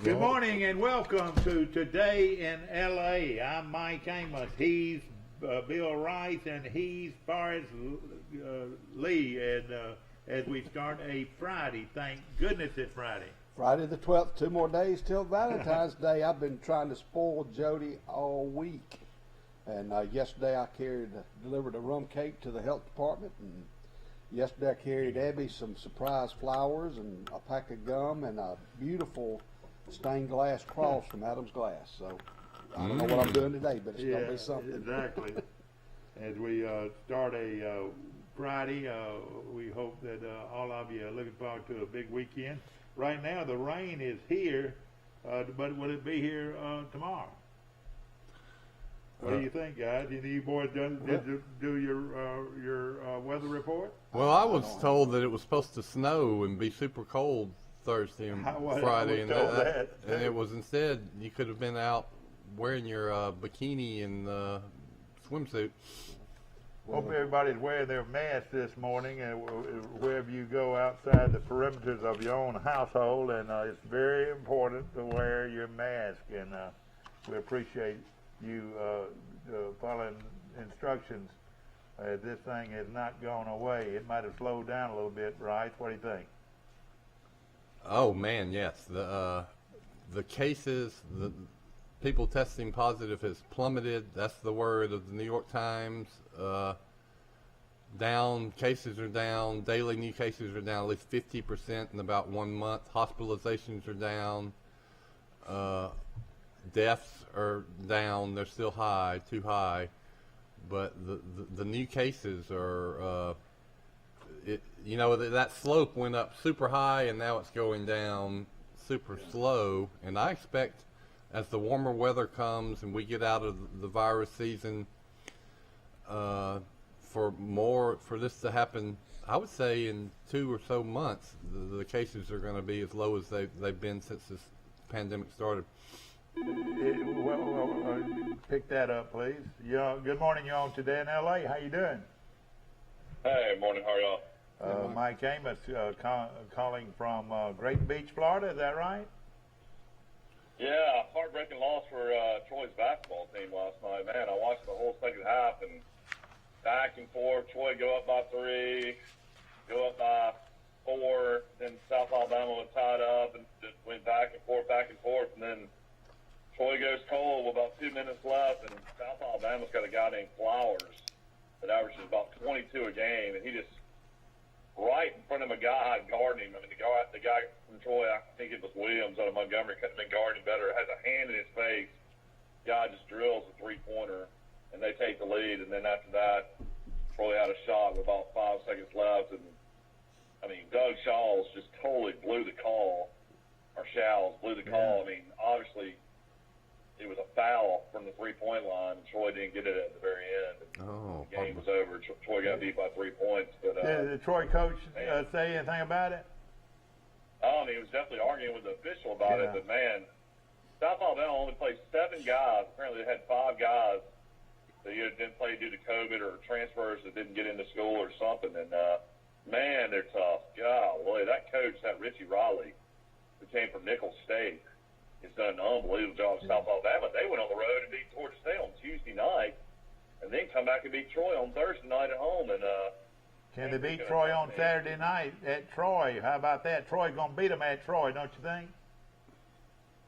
Good morning and welcome to Today in L.A. I'm Mike Amos. He's Bill Rice, and he's Forrest Lee. And as we start a Friday, thank goodness it's Friday. Friday the 12th, 2 more days till Valentine's Day. I've been trying to spoil Jody all week. And yesterday I delivered a rum cake to the health department. And yesterday I carried Abby some surprise flowers and a pack of gum and a beautiful stained glass cross from Adam's Glass. So I don't know what I'm doing today, but it's going to be something. Exactly. As we start a Friday, we hope that all of you are looking forward to a big weekend. Right now the rain is here, but will it be here tomorrow? What do you think, guys? You boys did do your weather report? Well, I was told that it was supposed to snow and be super cold Thursday and Friday, and it was instead you could have been out wearing your bikini and swimsuit. Hope everybody's wearing their mask this morning, and wherever you go outside the perimeters of your own household, and it's very important to wear your mask, and we appreciate you following instructions. This thing has not gone away. It might have slowed down a little bit, right? What do you think? Oh man, yes. The cases, the people testing positive has plummeted. That's the word of the New York Times. Down, cases are down. Daily new cases are down at least 50% in about 1 month. Hospitalizations are down. Deaths are down. They're still high, too high. But the new cases are, that slope went up super high and now it's going down super slow. And I expect as the warmer weather comes and we get out of the virus season, for this to happen, I would say in 2 or so months, the cases are going to be as low as they've been since this pandemic started. Pick that up, please. Good morning, y'all. Today in L.A. How you doing? Hey, morning. How are y'all? Mike Amos calling from Great Beach, Florida. Is that right? Yeah, heartbreaking loss for Troy's basketball team last night. Man, I watched the whole second half and back and forth. Troy go up by 3, go up by 4. Then South Alabama was tied up and just went back and forth, and then Troy goes cold with about 2 minutes left, and South Alabama's got a guy named Flowers that averages about 22 a game, and he just right in front of a guy guarding him. I mean, the guy from Troy, I think it was Williams out of Montgomery, couldn't have been guarding better. Has a hand in his face. Guy just drills a three-pointer, and they take the lead. And then after that, Troy had a shot with about 5 seconds left, and I mean, Doug Shawls just totally blew the call, or Shawls blew the call. I mean, obviously, it was a foul from the three-point line, and Troy didn't get it at the very end. The game was over. Troy got beat by 3 points. But did the Troy coach say anything about it? I mean, he was definitely arguing with the official about it, but man, South Alabama only played 7 guys. Apparently, they had 5 guys that either didn't play due to COVID or transfers that didn't get into school or something. And man, they're tough. Golly, that coach, that Richie Riley, who came from Nicholls State, has done an unbelievable job at South Alabama. They went on the road and beat Georgia State on Tuesday night, and then come back and beat Troy on Thursday night at home. And can they beat Troy on Saturday night at Troy? How about that? Troy's going to beat them at Troy, don't you think?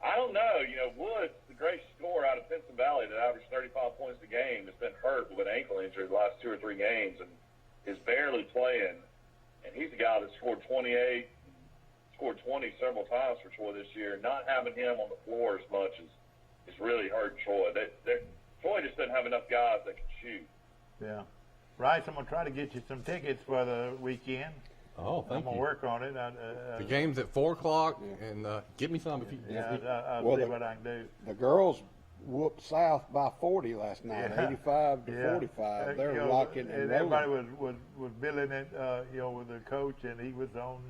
I don't know. Woods, the great scorer out of Pinson Valley that averaged 35 points a game, has been hurt with an ankle injury the last 2 or 3 games and is barely playing. And he's a guy that scored 28, scored 20 several times for Troy this year. Not having him on the floor as much is really hurting Troy. Troy just doesn't have enough guys that can shoot. Yeah. Rice, I'm going to try to get you some tickets for the weekend. Oh, thank you. I'm going to work on it. The game's at 4 o'clock, and get me some if you I'll see what I can do. The girls whooped South by 40 last night, 85 to 45. They're rocking and everybody was billing it, with the coach, and he was on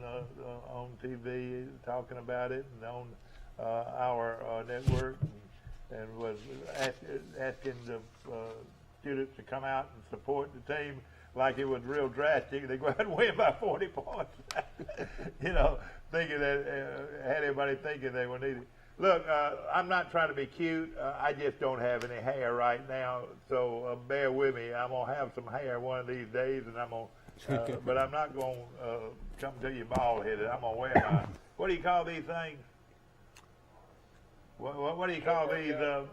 TV talking about it and on our network, and was asking the students to come out and support the team like it was real drastic. They go out and win by 40 points. Thinking that had everybody thinking they were needed. Look, I'm not trying to be cute. I just don't have any hair right now, so bear with me. I'm gonna have some hair one of these days, and I'm gonna, but I'm not gonna come to you bald headed. I'm gonna wear my. What do you call these things? What do you call these hats?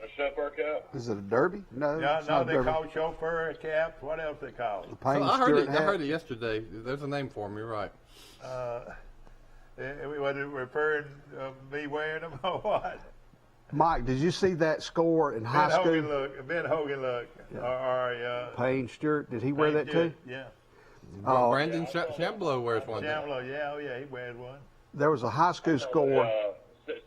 A chauffeur cap? Is it a derby? No, it's No, not a they derby. call chauffeur caps. What else they call? The Payne I Stewart I hat. heard it yesterday. There's a name for them. You're right. Was it referring me wearing them or what? Mike, did you see that score in high school? Ben Hogan look. Yeah. Payne Stewart, did he wear that too? Yeah. Brandon Shamblo wears one. Shamlo, yeah, he wears one. There was a high school score,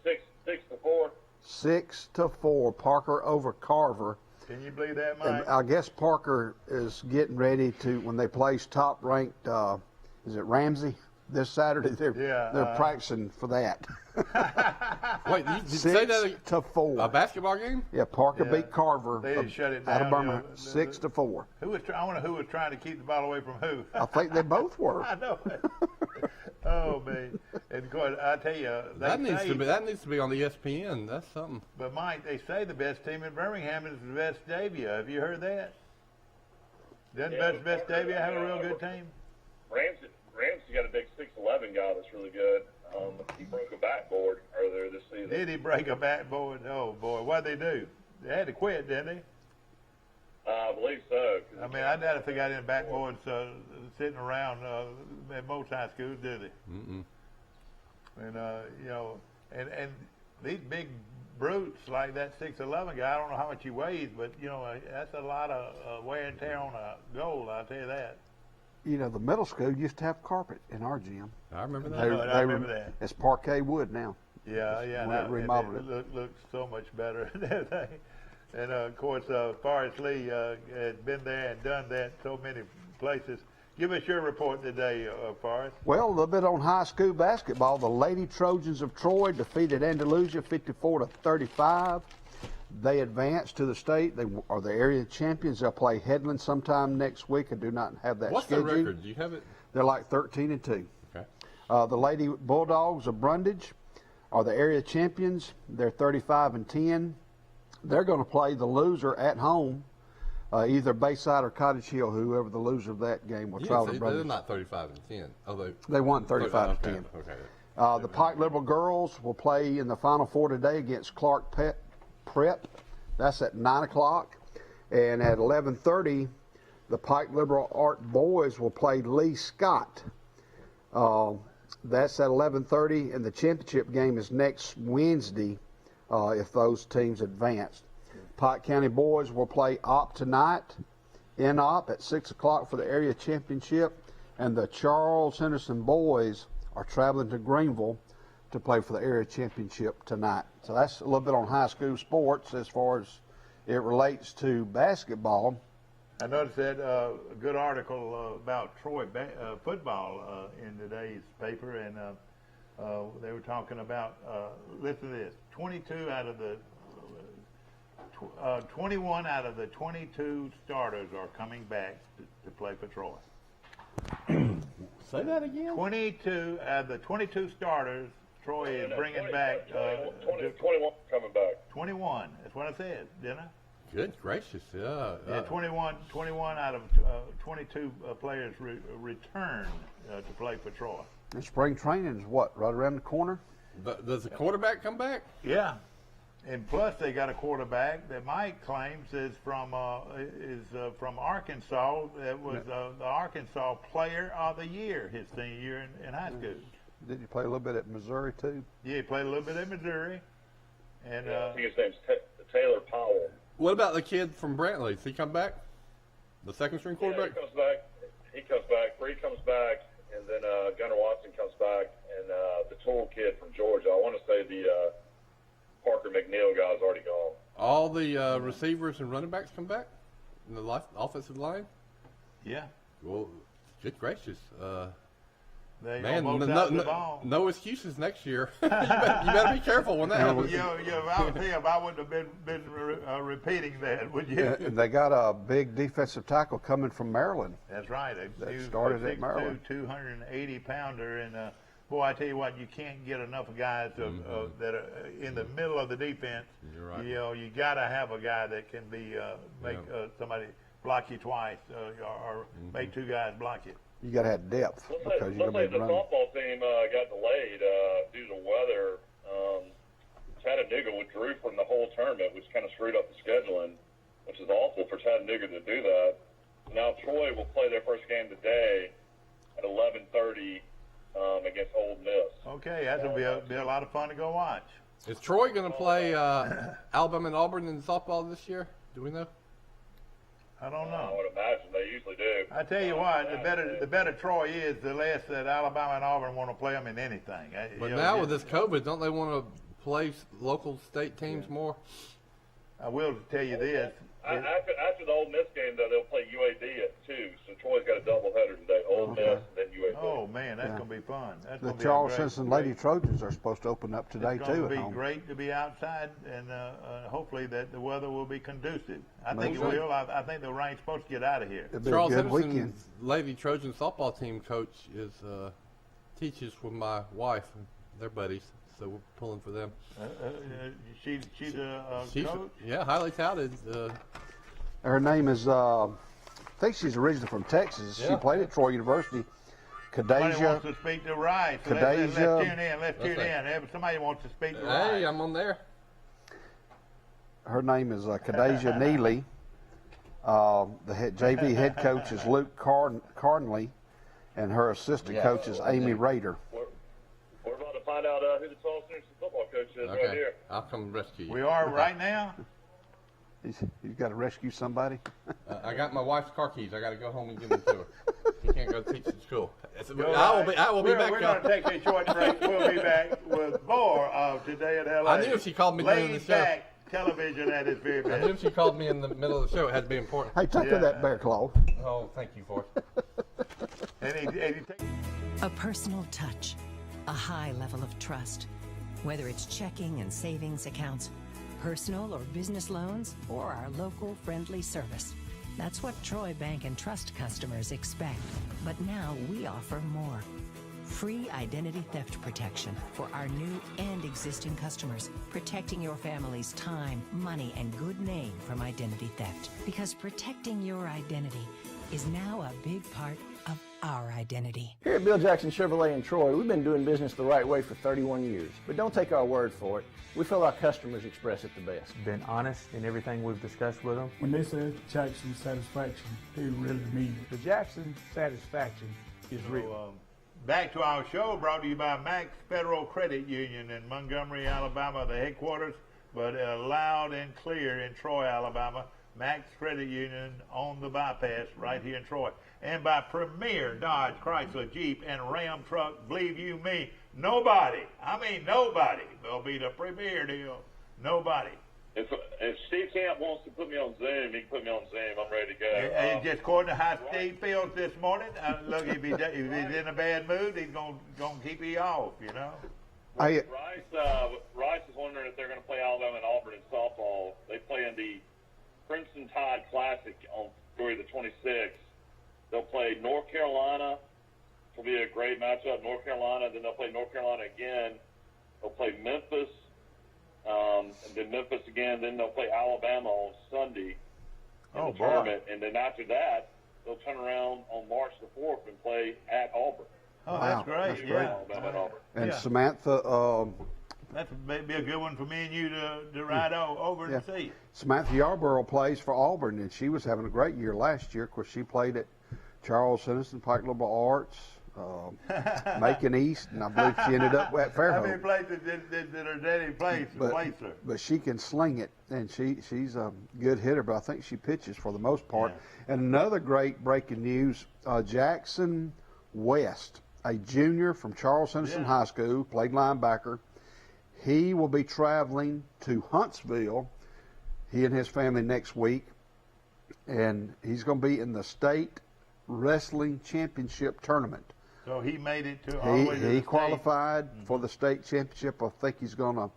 6-4. 6-4, Parker over Carver. Can you believe that, And Mike? I guess Parker is getting ready to, when they place top-ranked, is it Ramsey? This Saturday, they're practicing for that. Wait, did you say that? 6-4. A basketball game? Yeah, Parker beat Carver. They didn't shut it out down. of Birmingham, 6-4. I wonder who was trying to keep the ball away from who. I think they both were. I know. Oh man! And of course, I tell you, That needs to be on the ESPN. That's something. But Mike, they say the best team in Birmingham is Vestavia. Have you heard that? Doesn't Vestavia have a real good team? Ramsey got a big 6'11" guy that's really good. He broke a backboard earlier this season. Did he break a backboard? Oh boy, what'd they do? They had to quit, didn't they? I believe so. I mean, I doubt if they got any backboards sitting around at most high schools, do they? Mm-mm. And you know, and these big brutes like that 6'11" guy, I don't know how much he weighs, but you know, that's a lot of wear and tear on a goal. I'll tell you that. You know, the middle school used to have carpet in our gym. I remember that. I remember that. It's parquet wood now. Yeah. When it remodeled it looks so much better and everything. And of course, Forrest Lee has been there and done that so many places. Give us your report today, Forrest. Well, a little bit on high school basketball. The Lady Trojans of Troy defeated Andalusia 54-35. They advanced to the state. They are the area champions. They'll play Headland sometime next week. I do not have that What's scheduled. the record? Do you have it? They're like 13-2. Okay. The Lady Bulldogs of Brundage are the area champions. They're 35-10. They're going to play the loser at home, either Bayside or Cottage Hill. Whoever the loser of that game will travel to Brundage. They're not 35-10. Oh, they won 35-10. Okay. The Pike Liberal girls will play in the Final Four today against Clark Prep. That's at 9 o'clock. And at 11:30, the Pike Liberal Art boys will play Lee Scott. That's at 11:30, and the championship game is next Wednesday if those teams advanced. Pike County boys will play Op tonight, Op at 6 o'clock for the area championship, and the Charles Henderson boys are traveling to Greenville to play for the area championship tonight. So that's a little bit on high school sports as far as it relates to basketball. I noticed that a good article about Troy football in today's paper, and they were talking about, listen to this, 21 out of the 22 starters are coming back to play for Troy. Say that again. 22 out of the 22 starters, Troy is bringing back. 21 coming back. 21. That's what I said, didn't I? Good gracious, yeah. Yeah, 21 out of 22 players returned to play for Troy. And spring training is what, right around the corner? Does the quarterback come back? Yeah, and plus they got a quarterback that Mike claims is from Arkansas. That was the Arkansas Player of the Year his senior year in high school. Did you play a little bit at Missouri too? Yeah, he played a little bit at Missouri, and I think his name's Taylor Powell. What about the kid from Brantley? Does he come back? The second string quarterback? Yeah, he comes back. He comes back. Bree comes back, and then Gunnar Watson comes back, and the Tool kid from Georgia. I want to say the Parker McNeil guy's already gone. All the receivers and running backs come back in the offensive line? yeah, Well, good gracious. they Man, on both sides of the ball. no excuses next year. you better be careful when that happens. I would tell you, I wouldn't have been repeating that, would you? And they got a big defensive tackle coming from Maryland. That's right. That started at Maryland. 280-pounder, and boy, I tell you what, you can't get enough guys that are in the middle of the defense. You're right. You know, you got to have a guy that can be make somebody block you twice or make two guys block you. You got to have depth because you're going to be the running. softball team got delayed due to weather. Chattanooga withdrew from the whole tournament, which kind of screwed up the scheduling, which is awful for Chattanooga to do that. Now Troy will play their first game today at 11:30 against Ole Miss. Okay, that's going to be a lot of fun to go watch. Is Troy going to play Alabama and Auburn in softball this year? Do we know? I don't know. I would imagine they usually do. I tell you what, the better Troy is, the less that Alabama and Auburn want to play them in anything. But now with this COVID, don't they want to play local state teams more? I will tell you this. After the Ole Miss game, though, they'll play UAB at 2, so Troy's got a doubleheader today. Ole Miss and then UAB. Oh, man, that's going to be fun. That's The gonna be Charles Simpson Lady Trojans are supposed to open up today, it's too, going at to home. be great to be outside, and hopefully that the weather will be conducive. I think it Maybe. will. I think the rain's supposed to get out of here. It'll be Charles a good Henderson's weekend. Lady Trojan softball team coach is teaches with my wife. They're buddies, so we're pulling for them. She's a She's coach? highly touted. Her name is, I think she's originally from Texas. She Yeah. played at Troy University. Somebody Kadasia. wants to speak to Rice. So let's Kadasia. tune in. Let's tune in. Somebody wants to speak to Hey, Rice. I'm on there. Her name is Kadasia Neely. The JV head coach is Luke Carnley, and her assistant coach is Amy Rader. We're about to find out who the Charles Simpson football coach is right Okay, here. I'll come rescue you. We are right now. You've got to rescue somebody. I got my wife's car keys. I got to go home and give them to her. She can't go teach at school. Go I right. will be back. We're going to take a short break. We'll be back with more of Today at LA. I knew if she called me during the Laid show. back television at its very I knew best. if she called me in the middle of the show, it had to be important. Hey, take her Yeah. that bear claw. Oh, thank you for it. And he take- A personal touch, a high level of trust. Whether it's checking and savings accounts, personal or business loans, or our local friendly service. That's what Troy Bank and Trust customers expect. But now we offer more. Free identity theft protection for our new and existing customers, protecting your family's time, money, and good name from identity theft. Because protecting your identity is now a big part of our identity. Here at Bill Jackson Chevrolet in Troy, we've been doing business the right way for 31 years. But don't take our word for it. We feel our customers express it the best. Been honest in everything we've discussed with them. When they say Jackson Satisfaction, they really mean it. The Jackson satisfaction is real. So, back to our show, brought to you by Max Federal Credit Union in Montgomery, Alabama, the headquarters, but loud and clear in Troy, Alabama. Max Credit Union on the bypass right here in Troy. And by Premier Dodge, Chrysler, Jeep, and Ram Truck, believe you me, nobody will beat a Premier deal. Nobody. If Steve Camp wants to put me on Zoom, he can put me on Zoom. I'm ready to go. And just according to how Steve feels this morning, look, if he's in a bad mood, he's gonna keep you off, you know. Hey, Rice is wondering if they're going to play Alabama and Auburn in softball. They play in the Crimson Tide Classic on February the 26th. They'll play North Carolina. It'll be a great matchup. North Carolina, then they'll play North Carolina again. They'll play Memphis, and then Memphis again. Then they'll play Alabama on Sunday in the tournament. And then after that, they'll turn around on March the 4th and play at Auburn. Oh, Wow, that's great. that's Yeah. great. Alabama and Auburn. and Yeah. Samantha, That's maybe a good one for me and you to ride over and see. Samantha Yarborough plays for Auburn, and she was having a great year last year. Of course, she played at Charles Henderson, Pike Liberal Arts, Macon East, and I believe she ended up at How many Fairhope. places did her daddy place her? But she can sling it, and she's a good hitter, but I think she pitches for the most part. And another great breaking news, Jackson West, a junior from Charles Henderson High School, played linebacker. He will be traveling to Huntsville, he and his family, next week, and he's going to be in the state wrestling championship tournament. So he made it to all the way to the He state. qualified for the state championship. I think he's going to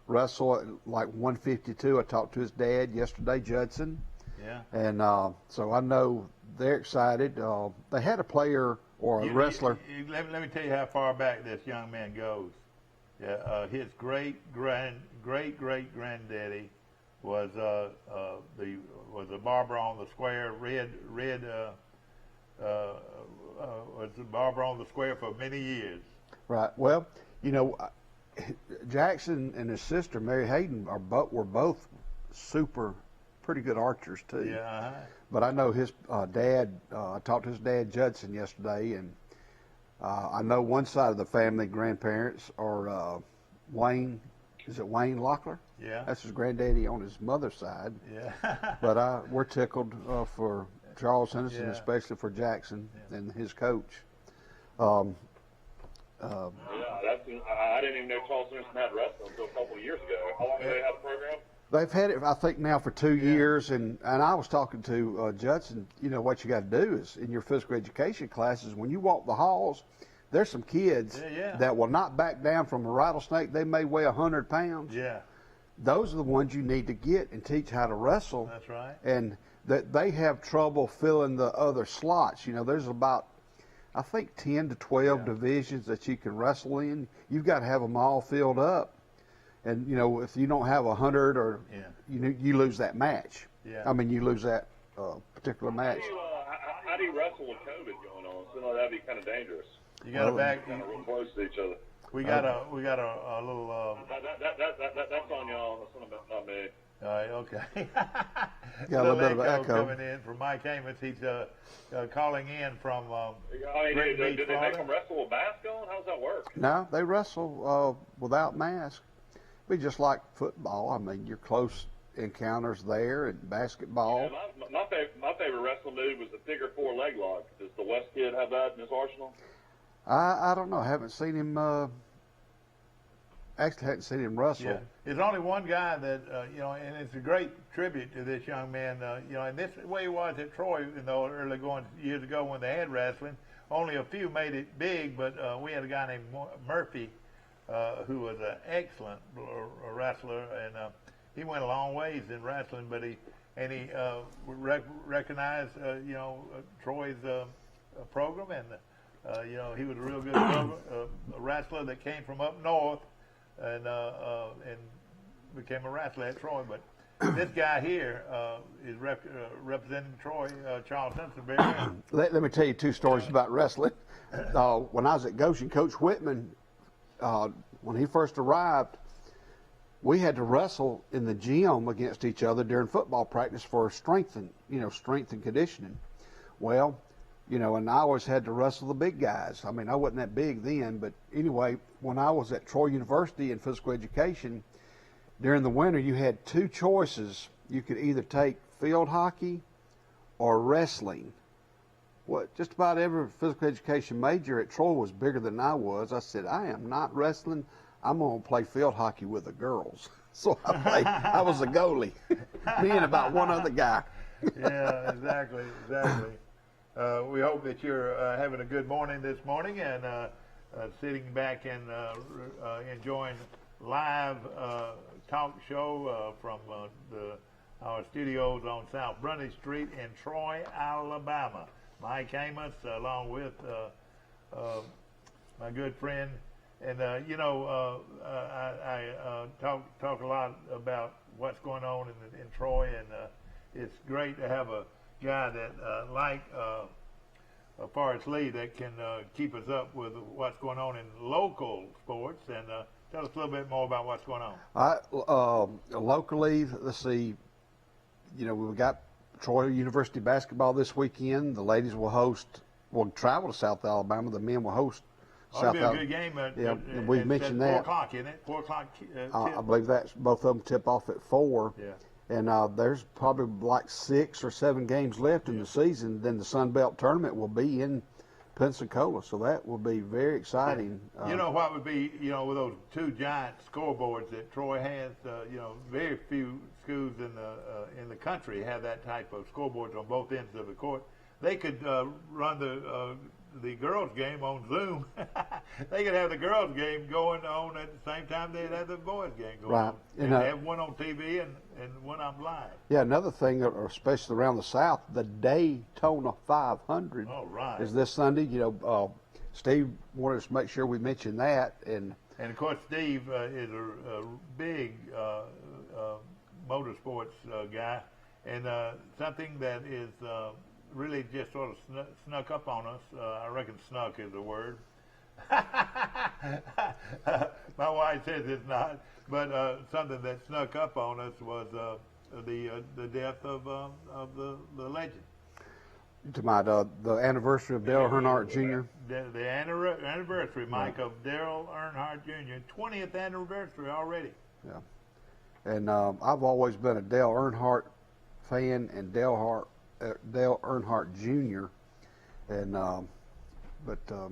wrestle at like 152. I talked to his dad yesterday, Judson. Yeah. And so I know they're excited. They had a player or a wrestler. Let me tell you how far back this young man goes. His great granddaddy was a barber on the square. Was a barber on the square for many years. Right. Well, you know, Jackson and his sister Mary Hayden were both pretty good archers too. Yeah. Uh-huh. But I know his dad. I talked to his dad Judson yesterday, and I know one side of the family grandparents are Wayne. Is it Wayne Locklear? Yeah. That's his granddaddy on his mother's side. Yeah. But we're tickled for Charles Henderson, Yeah. especially for Jackson and his coach. I didn't even know Charles Henderson had wrestling until a couple of years ago. How long do they have the program? They've had it, I think, now for 2 years, and I was talking to Judson. You know, what you got to do is in your physical education classes, when you walk the halls, there's some kids that will not back down from a rattlesnake. They may weigh 100 pounds. Yeah. Those are the ones you need to get and teach how to wrestle. That's right. And that they have trouble filling the other slots. You know, there's about, I think, 10 to 12 divisions that you can wrestle in. You've got to have them all filled up. And, you know, if you don't have 100 or you lose that match. Yeah. I mean, you lose that particular match. How do you wrestle with COVID going on? So that'd be kind of dangerous. You got to back. Kind of real close to each other. We got a little. That's on y'all. That's not me. All right, okay. Got a little bit of echo coming in from Mike Amos. He's calling in from. Did they make them wrestle with mask on? How does that work? No, they wrestle without mask. Be just like football. I mean, your close encounters there, and basketball. Yeah, my favorite wrestling move was the figure 4 leg lock. Does the West kid have that in his arsenal? I don't know. I haven't seen him. Actually, hadn't seen him wrestle. Yeah. There's only one guy that and it's a great tribute to this young man. And this way he was at Troy, early going years ago when they had wrestling. Only a few made it big, but we had a guy named Murphy. Who was an excellent wrestler, and he went a long ways in wrestling. But he recognized Troy's program, and he was a real good wrestler that came from up north, and became a wrestler at Troy. But this guy here is representing Troy, Charles Henderson. Very well. Let me tell you 2 stories about wrestling. When I was at Goshen, Coach Whitman. When he first arrived, we had to wrestle in the gym against each other during football practice for strength and conditioning. Well, and I always had to wrestle the big guys. I mean, I wasn't that big then, but anyway, when I was at Troy University in physical education, during the winter, you had 2 choices. You could either take field hockey or wrestling. Just about every physical education major at Troy was bigger than I was. I said, I am not wrestling. I'm going to play field hockey with the girls. So I was a goalie, me and about one other guy. Yeah, exactly. We hope that you're having a good morning this morning and sitting back and enjoying live talk show from our studios on South Brunny Street in Troy, Alabama. Mike Amos, along with my good friend, and I talk a lot about what's going on in Troy, and it's great to have a guy that like Forrest Lee that can keep us up with what's going on in local sports, and tell us a little bit more about what's going on. Locally, let's see. We've got Troy University basketball this weekend. The ladies will travel to South Alabama. The men will host South Alabama. It'll be a good game. Yeah, we mentioned that. 4 o'clock, isn't it? 4 o'clock. I believe that's both of them tip off at 4. Yeah. And there's probably like 6 or 7 games left in the season. Then the Sun Belt tournament will be in Pensacola, so that will be very exciting. What would be, with those 2 giant scoreboards that Troy has, very few schools in the country have that type of scoreboards on both ends of the court. They could run the girls' game on Zoom they could have the girls' game going on at the same time they'd have the boys' game going Right. on. And, And have one on TV and one on live. Yeah, another thing, especially around the South, the Daytona 500 All right. is this Sunday. Steve wanted us to make sure we mention that. And of course, Steve is a big motorsports guy, and something that is really just sort of snuck up on us. I reckon snuck is the word. My wife says it's not, but something that snuck up on us was the death of the legend. to the anniversary of Dale Earnhardt Jr. The anniversary, Mike, of Dale Earnhardt Jr. 20th anniversary already. Yeah, and I've always been a Dale Earnhardt fan and Dale Earnhart Jr. And but let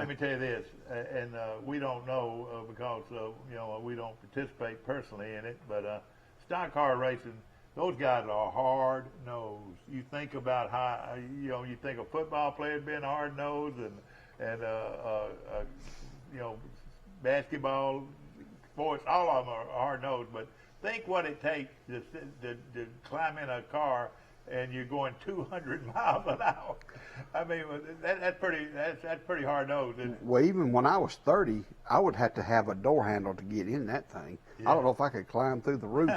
me tell you this, and we don't know because we don't participate personally in it, but stock car racing, those guys are hard nosed. You think about how you think a football player being hard nosed, and basketball, sports, all of them are hard nosed. But think what it takes to climb in a car and you're going 200 miles an hour. I mean, that's pretty hard nosed. Well, even when I was 30, I would have to have a door handle to get in that thing. Yeah. I don't know if I could climb through the roof.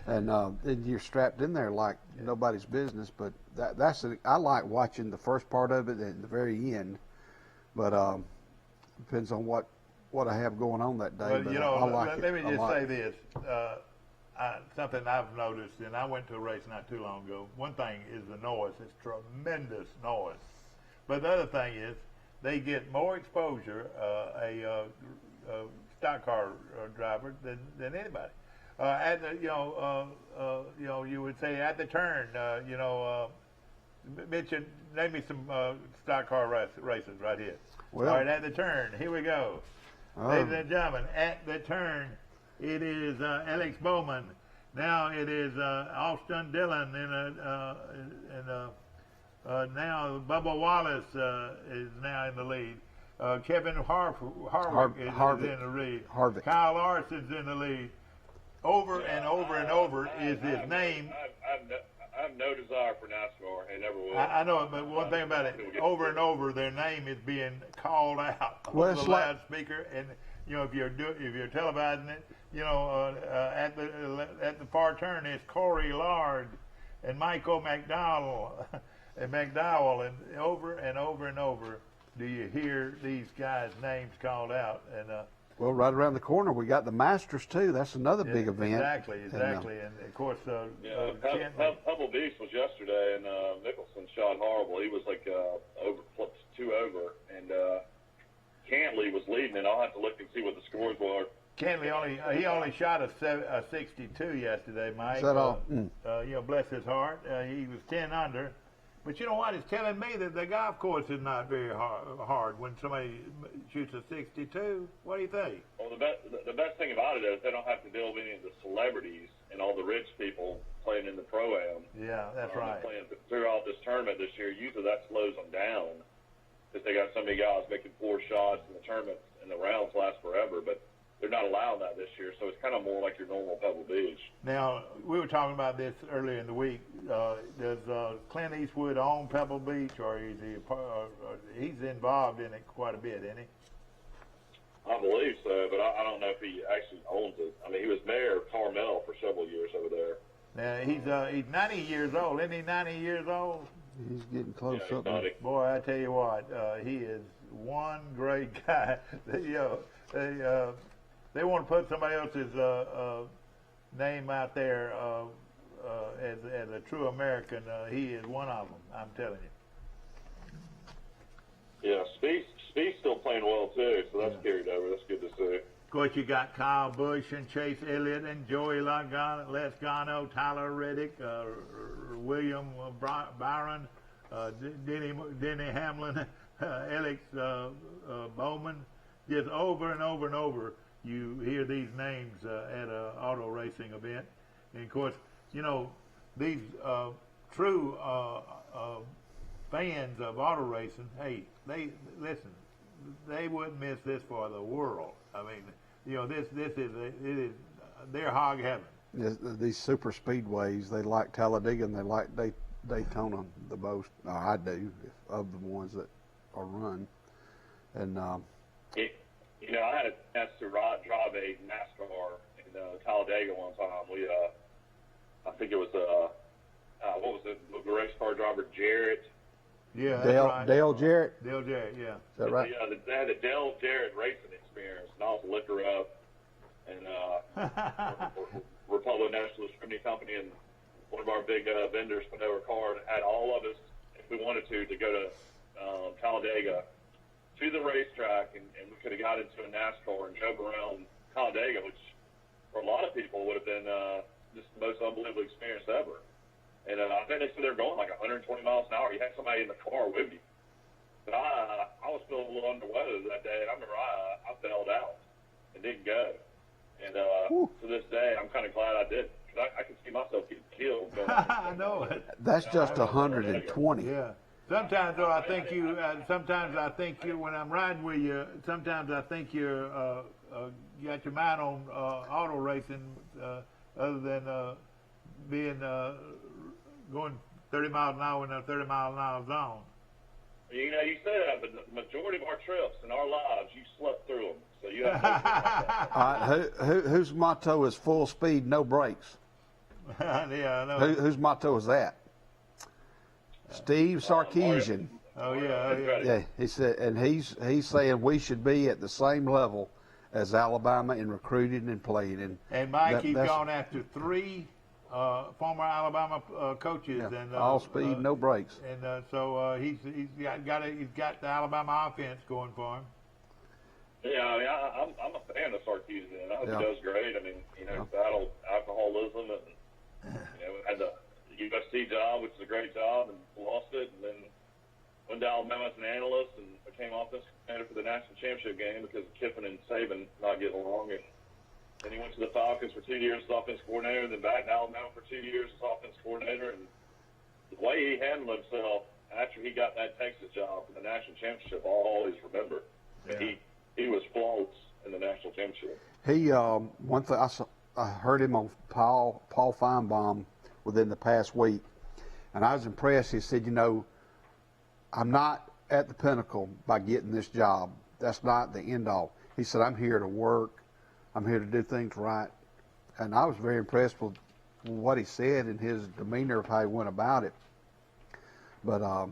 And then you're strapped in there like nobody's business. But I like watching the first part of it and the very end. But depends on what I have going on that day. Well, but let me just say this. Something I've noticed, and I went to a race not too long ago. One thing is the noise. It's tremendous noise. But the other thing is they get more exposure, a stock car driver, than anybody. At the, you would say at the turn, name me some stock car races right here. Well, all right, at the turn, here we go. Ladies and gentlemen, at the turn, it is Alex Bowman. Now it is Austin Dillon, and now Bubba Wallace is now in the lead. Kevin Harvick is in the lead. Kyle Larson's in the lead. Over and over and over is his name. I have no desire for NASCAR. I never will. I know it, but one thing about it, over and over, their name is being called out on the loudspeaker, and if you're televising it, at the far turn is Corey Lard and Michael McDowell, and over and over and over do you hear these guys' names called out. And well, right around the corner we got the Masters too. That's another big event. Exactly, and of course, Pebble Beach was yesterday, and Mickelson shot horrible. He was like two over, and Cantley was leading, and I'll have to look and see what the scores were. Cantley only shot a 62 yesterday, Mike. Is that all? Bless his heart. He was 10 under. But you know what? It's telling me that the golf course is not very hard when somebody shoots a 62. What do you think? Well, the best thing about it is they don't have to deal with any of the celebrities and all the rich people playing in the Pro-Am. Yeah, that's right. Playing throughout this tournament this year. Usually that slows them down because they got so many guys making 4 shots in the tournament, and the rounds last forever. But they're not allowing that this year, so it's kind of more like your normal Pebble Beach. Now, we were talking about this earlier in the week. Does Clint Eastwood own Pebble Beach, or is he's involved in it quite a bit, isn't he? I believe so, but I don't know if he actually owns it. I mean, he was mayor of Carmel for several years over there. Now, he's 90 years old. Isn't he 90 years old? He's getting close. Yeah, he's 90. Boy, I tell you what, he is one great guy. They want to put somebody else's name out there as a true American. He is one of them, I'm telling you. Yeah, Speed's still playing well, too, so that's carried over. That's good to see. Of course, you got Kyle Busch and Chase Elliott and Joey Logano, Tyler Reddick, William Byron, Denny Hamlin, Alex Bowman. Just over and over and over, you hear these names at an auto racing event. And, of course, these true fans of auto racing, hey, listen, they wouldn't miss this for the world. I mean, you know, it is they're hog heaven. These super speedways, they like Talladega and they like Daytona the most. I do, of the ones that are run. And you know, I had a chance to drive a NASCAR in Talladega one time. We, I think it was what was it? The race car driver Jarrett. Yeah, Dale, right. Dale Jarrett. Dale Jarrett, yeah. Is that right? Yeah, they had a Dale Jarrett racing experience, and I was a liquor up, and Republic National Distributing Company and one of our big vendors put over a card had all of us, if we wanted to go to Talladega to the racetrack, and we could have got into a NASCAR and drove around Talladega, which for a lot of people would have been just the most unbelievable experience ever. And I think they said they were going like 120 miles an hour. You had somebody in the car with you. But I was feeling a little under weather that day, and I remember I bailed out and didn't go. And to this day, I'm kind of glad I did, because I could see myself getting killed. I know it. That's just 120. Yeah. Sometimes though, I think you. Sometimes I think you. When I'm riding with you, sometimes I think you're you got your mind on auto racing, other than being going 30 miles an hour in a 30 mile an hour zone. You know, you say that, but the majority of our trips in our lives, you slept through them. So you have to think about that. All right, whose motto is full speed, no brakes? Yeah, I know. Whose motto is that? Steve Sarkeesian. Oh yeah. Yeah, he said, and he's saying we should be at the same level as Alabama in recruiting and playing. And Mike, he's gone after 3 former Alabama coaches, yeah, and all speed, no brakes. And so he's got the Alabama offense going for him. Yeah, I mean, I'm a fan of Sarkeesian, and I think he does great. I mean, you know, battled alcoholism, and you know, had the USC job, which is a great job, and lost it, and then went to Alabama as an analyst and became offensive coordinator for the national championship game because of Kiffin and Saban not getting along. And then he went to the Falcons for 2 years as offensive coordinator, and then back to Alabama for 2 years as offensive coordinator. And the way he handled himself after he got that Texas job for the national championship, I'll always remember. Yeah. He was flawless in the national championship. He one thing I heard him on Paul Feinbaum within the past week, and I was impressed. He said, you know, I'm not at the pinnacle by getting this job. That's not the end all. He said, I'm here to work. I'm here to do things right. And I was very impressed with what he said and his demeanor of how he went about it. But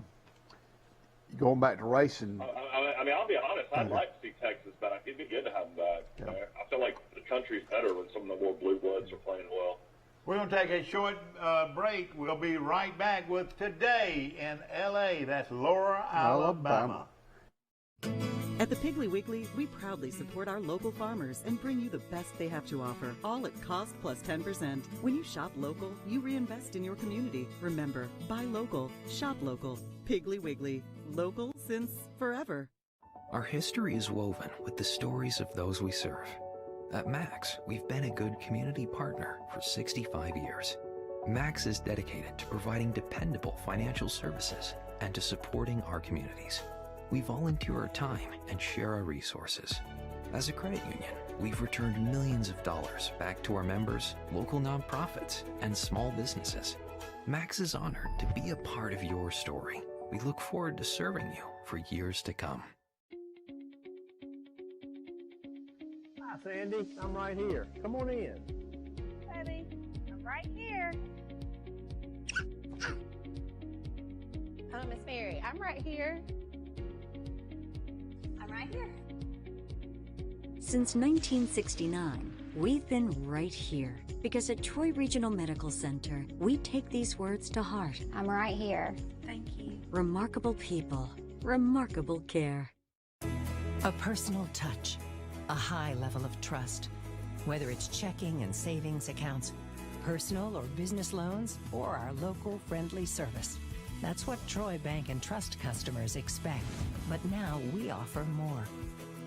going back to racing. I mean, I'll be honest, I'd like to see Texas back. It'd be good to have them back. Yeah. I feel like the country's better when some of the more blue bloods are playing well. We're going to take a short break. We'll be right back with Today in L.A. That's Laura, Alabama. At the Piggly Wiggly, we proudly support our local farmers and bring you the best they have to offer, all at cost plus 10%. When you shop local, you reinvest in your community. Remember, buy local, shop local. Piggly Wiggly, local since forever. Our history is woven with the stories of those we serve. At Max, we've been a good community partner for 65 years. Max is dedicated to providing dependable financial services and to supporting our communities. We volunteer our time and share our resources. As a credit union, we've returned millions of dollars back to our members, local nonprofits, and small businesses. Max is honored to be a part of your story. We look forward to serving you for years to come. Hi, Sandy. I'm right here. Come on in. Daddy, I'm right here. Hello, Miss Mary. I'm right here. I'm right here. Since 1969, we've been right here. Because at Troy Regional Medical Center, we take these words to heart. I'm right here. Thank you. Remarkable people, remarkable care. A personal touch, a high level of trust. Whether it's checking and savings accounts, personal or business loans, or our local friendly service. That's what Troy Bank and Trust customers expect. But now we offer more.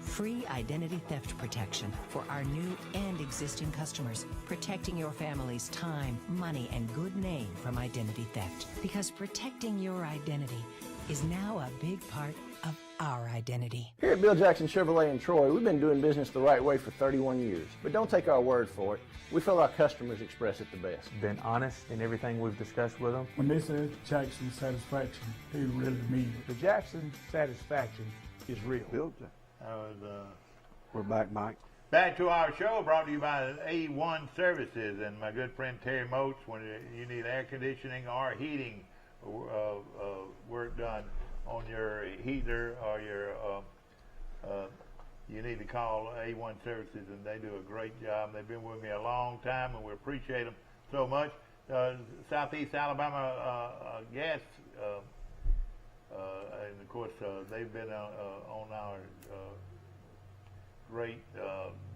Free identity theft protection for our new and existing customers, protecting your family's time, money, and good name from identity theft. Because protecting your identity is now a big part of our identity. Here at Bill Jackson Chevrolet in Troy, we've been doing business the right way for 31 years. But don't take our word for it. We feel our customers express it the best. Been honest in everything we've discussed with them. When they say Jackson Satisfaction, they really mean it. The Jackson satisfaction is real. Bill, we're back, Mike. Back to our show, brought to you by A1 Services and my good friend Terry Moats. When you need air conditioning or heating work done on your heater or your, you need to call A1 Services, and they do a great job. They've been with me a long time, and we appreciate them so much. Southeast Alabama gas, and of course they've been on our great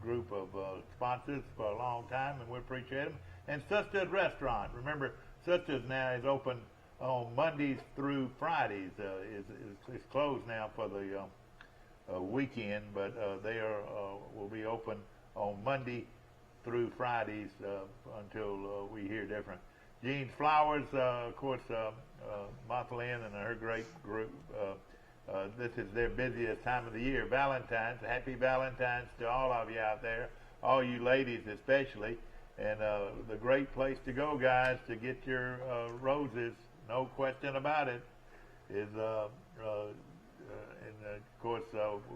group of sponsors for a long time, and we appreciate them. And Sister's Restaurant. Remember, Sister's now is open on Mondays through Fridays. It's closed now for the weekend, but they will be open on Monday through Fridays until we hear different. Jean's Flowers, of course, Martha Lynn and her great group. This is their busiest time of the year. Valentine's. Happy Valentine's to all of you out there, all you ladies especially. And the great place to go, guys, to get your roses, no question about it, is, and of course,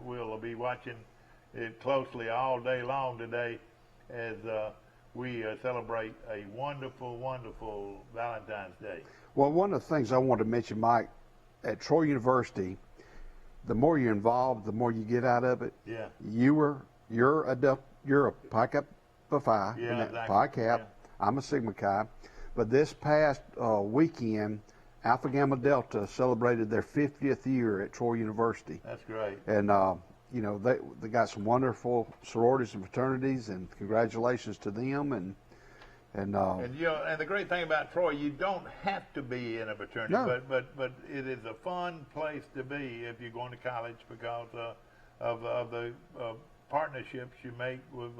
we'll be watching it closely all day long today as we celebrate a wonderful, wonderful Valentine's Day. Well, one of the things I wanted to mention, Mike, at Troy University, the more you're involved, the more you get out of it. Yeah. You're a Pi Kappa Phi, Yeah, exactly. Pi Cap. Yeah. I'm a Sigma Chi. But this past weekend, Alpha Gamma Delta celebrated their 50th year at Troy University. That's great. And you know, they got some wonderful sororities and fraternities, and congratulations to them. And you know, and the great thing about Troy, you don't have to be in a fraternity, No. but it is a fun place to be if you're going to college because of the partnerships you make with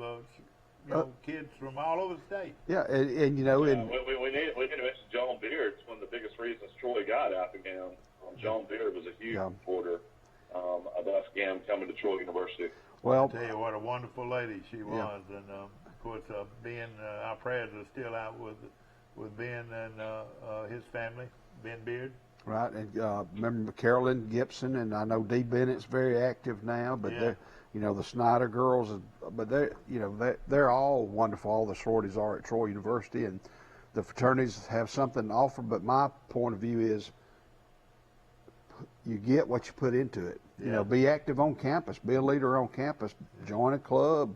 you know, kids from all over the state. Yeah, and you know, we need to mention John Beard. It's one of the biggest reasons Troy got Alpha-Gam. John Beard was a huge supporter of Alpha-Gam coming to Troy University. Well, I'll tell you what a wonderful lady she was, and of course, Ben, our prayers are still out with Ben and his family, Ben Beard. right, and remember Carolyn Gibson, and I know Dee Bennett's very active now, but they're, you know, the Snyder girls, but they're all wonderful. All the sororities are at Troy University, and the fraternities have something to offer. But my point of view is, you get what you put into it. You know, be active on campus, be a leader on campus, join a club.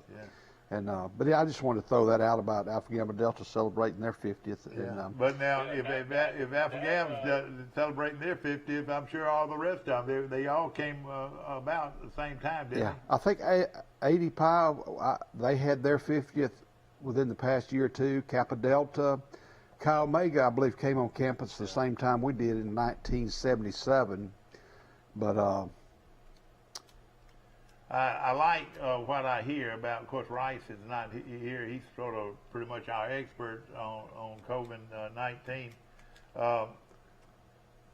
And but I just wanted to throw that out about Alpha Gamma Delta celebrating their 50th. Yeah. But now, if Alpha Gamma's celebrating their 50th, I'm sure all the rest of them, they all came about at the same time, didn't they? I think 80 Pi, they had their 50th within the past year or two. Kappa Delta, Chi Omega, I believe, came on campus the same time we did in 1977. But I like what I hear about, of course, Rice is not here. He's sort of pretty much our expert on COVID-19.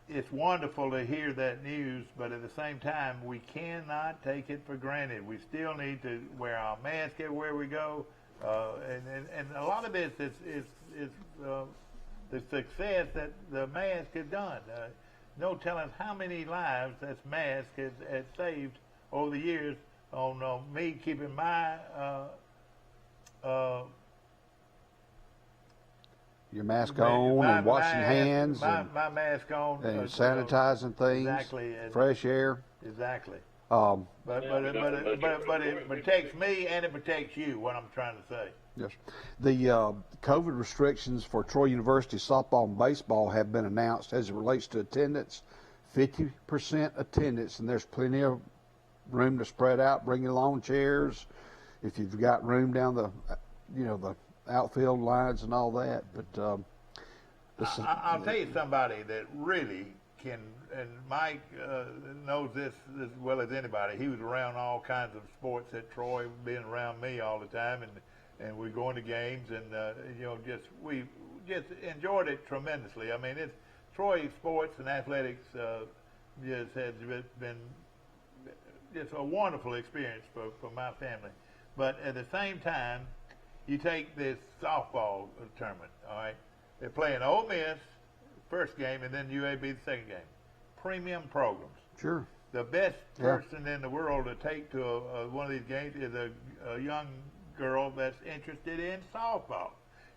It's wonderful to hear that news, but at the same time, we cannot take it for granted. We still need to wear our mask everywhere we go. And a lot of this is the success that the mask has done. No telling how many lives that mask has saved over the years on me keeping my your mask on and washing hands my mask on and sanitizing things, exactly, fresh air. Exactly. But it protects me and it protects you. What I'm trying to say. Yes. The COVID restrictions for Troy University softball and baseball have been announced as it relates to attendance. 50% attendance, and there's plenty of room to spread out. Bring your lawn chairs if you've got room down the, you know, the outfield lines and all that. But I'll tell you somebody that really can, and Mike knows this as well as anybody. He was around all kinds of sports at Troy, being around me all the time, and we're going to games, and you know, we just enjoyed it tremendously. I mean, Troy sports and athletics just has been it's a wonderful experience for my family. But at the same time, you take this softball tournament, all right? They're playing Ole Miss first game and then UAB the second game. Premium programs. Sure. The best person in the world to take to one of these games is a young girl that's interested in softball.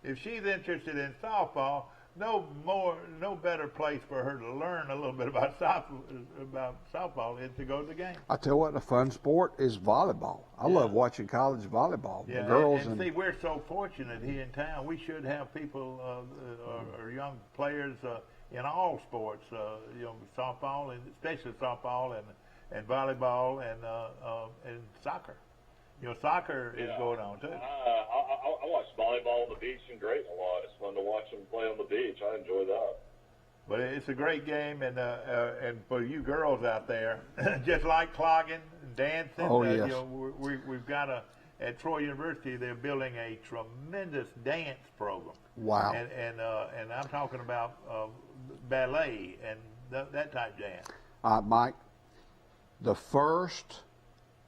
If she's interested in softball, no better place for her to learn a little bit about softball is to go to the game. I tell you what, a fun sport is volleyball. I love watching college volleyball. Yeah, the girls and see, we're so fortunate here in town. We should have people or young players in all sports. Softball, and especially softball and volleyball and soccer. Soccer is going on too. I watch volleyball on the beach in Grayton a lot. It's fun to watch them play on the beach. I enjoy that. But it's a great game, and for you girls out there, just like clogging and dancing. Oh, yes. We've got at Troy University. They're building a tremendous dance program. Wow. And I'm talking about ballet and that type dance. Mike, the first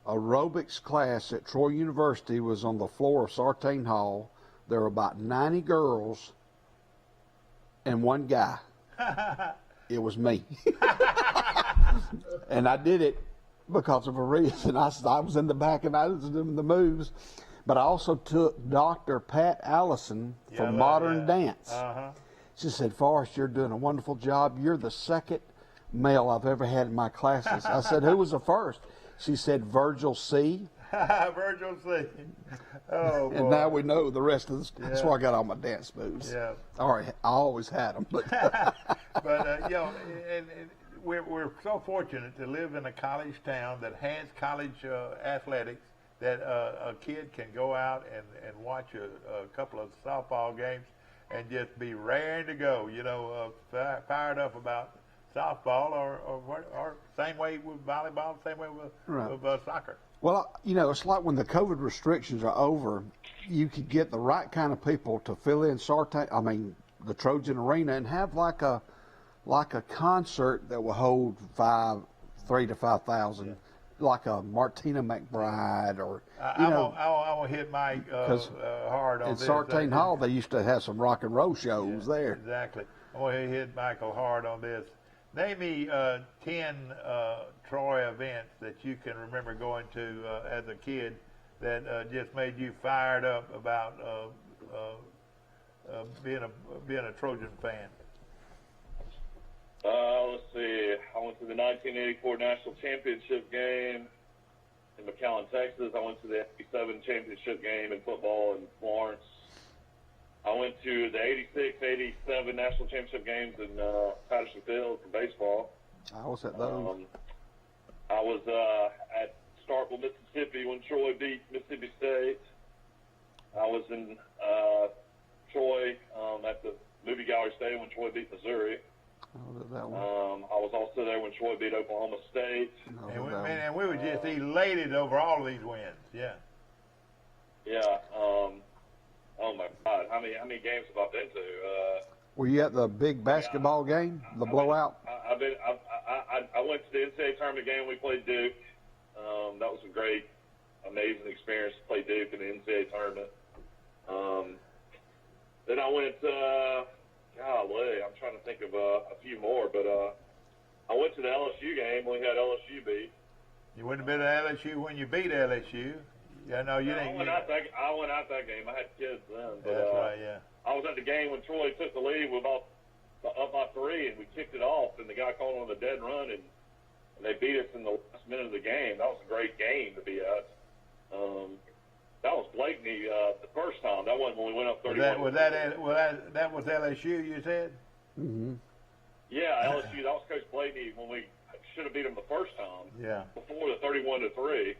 aerobics class at Troy University was on the floor of Sartain Hall. There were about 90 girls and one guy. It was me. And I did it because of a reason. I was in the back and I was doing the moves. But I also took Dr. Pat Allison from Modern Dance. She said, Forrest, you're doing a wonderful job. You're the second male I've ever had in my classes. I said, who was the first? She said, Virgil C. Virgil C. Oh, boy. And now we know the rest of this. That's why I got all my dance moves. Yeah. All right, I always had them. But, and we're so fortunate to live in a college town that has college athletics, that a kid can go out and watch a couple of softball games and just be raring to go, fired up about softball or same way with volleyball, same way with soccer. Well, it's like when the COVID restrictions are over, you could get the right kind of people to fill in the Trojan Arena and have like a concert that will hold 3,000 to 5,000, like a Martina McBride or I will hit Mike hard on in this. In Sartain Hall, they used to have some rock and roll shows there. Exactly. I want to hit Michael hard on this. Name me 10 Troy events that you can remember going to as a kid that just made you fired up about being a Trojan fan. Let's see. I went to the 1984 National Championship game in McAllen, Texas. I went to the 87 Championship game in football in Florence. I went to the 86, 87 National Championship games in Patterson Field for baseball. I was at those. I was at Starkville, Mississippi when Troy beat Mississippi State. I was in Troy at the Movie Gallery Stadium when Troy beat Missouri. I was at that one. I was also there when Troy beat Oklahoma State. And we were just elated over all of these wins. Yeah. Yeah. Oh my God! How many games have I been to? Were you at the big basketball game, the blowout? I went to the NCAA tournament game. We played Duke. That was a great, amazing experience to play Duke in the NCAA tournament. Then I went. Golly, I'm trying to think of a few more, but I went to the LSU game when we had LSU beat. You wouldn't have been at LSU when you beat LSU. Yeah, no, you didn't. I went out that game. I had kids then. But, that's right, yeah. I was at the game when Troy took the lead with up by 3, and we kicked it off, and the guy called on the dead run, and they beat us in the last minute of the game. That was a great game to be at. That was Blakeney the first time. That wasn't when we went up 31. That was LSU, you said? Mm-hmm. Yeah, LSU. That was Coach Blakeney when we should have beat him the first time. Yeah. Before the 31-3.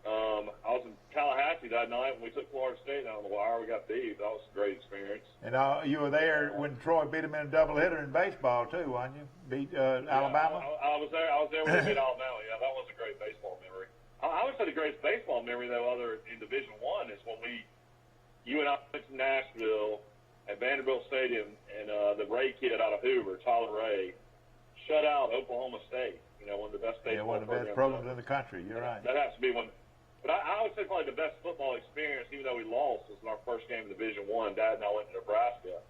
I was in Tallahassee that night when we took Florida State down the wire. We got beat. That was a great experience. And you were there when Troy beat them in a doubleheader in baseball too, weren't you? Beat Alabama. I was there. When we beat Alabama. Yeah, that was a great baseball memory. I would say the greatest baseball memory though, other in Division I, is when you and I went to Nashville at Vanderbilt Stadium, and the Ray kid out of Hoover, Tyler Ray, shut out Oklahoma State. one of the best baseball one of the best programs in the country. You're right. That has to be one. But I would say probably the best football experience, even though we lost, was in our first game of Division I. Dad and I went to Nebraska,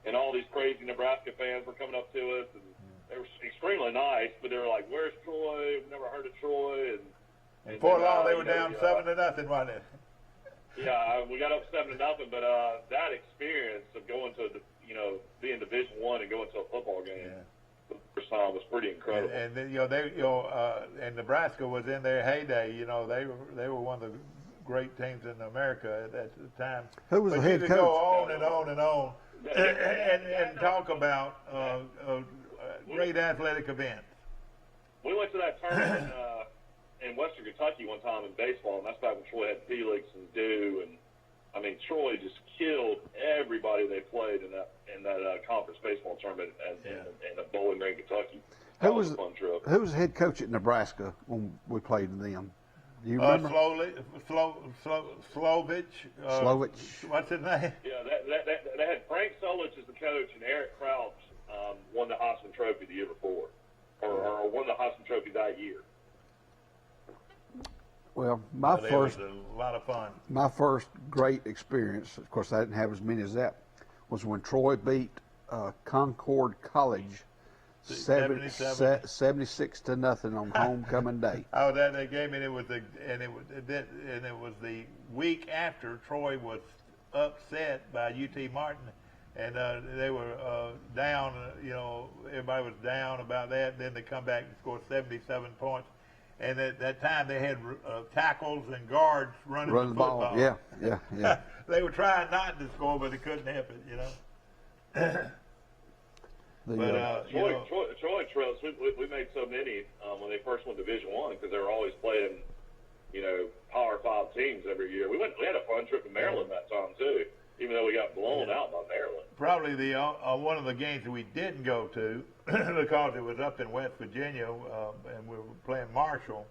and all these crazy Nebraska fans were coming up to us, and they were extremely nice, but they were like, "Where's Troy? We've never heard of Troy." And before long, they were down 7-0, wasn't it? Yeah, we got up 7-0, but that experience of going to being Division I and going to a football game for the first time was pretty incredible. And then, and Nebraska was in their heyday. They were one of the great teams in America at that time. Who was the head coach? You could go on and on and on, and talk about great athletic events. We went to that tournament in Western Kentucky one time in baseball, and that's back when Troy had Felix and Dew, and I mean Troy just killed everybody they played in that conference baseball tournament in Bowling Green, Kentucky. That was a fun trip. Who was the head coach at Nebraska when we played them? Do you remember? Slovich. What's his name? Yeah, they had Frank Solich as the coach, and Eric Crouch won the Heisman Trophy the year before, or won the Heisman Trophy that year. Well, it was a lot of fun. My first great experience, of course I didn't have as many as that, was when Troy beat Concord College 76-0 on homecoming day. Oh, that game, and it was the week after Troy was upset by UT Martin, and they were down. Everybody was down about that. Then they come back and score 77 points. And at that time, they had tackles and guards running the football. Yeah. They were trying not to score, but they couldn't help it, Troy Trails, we made so many when they first went Division I because they were always playing, Power 5 teams every year. We had a fun trip to Maryland that time too, even though we got blown out by Maryland. Probably the one of the games that we didn't go to because it was up in West Virginia and we were playing Marshall.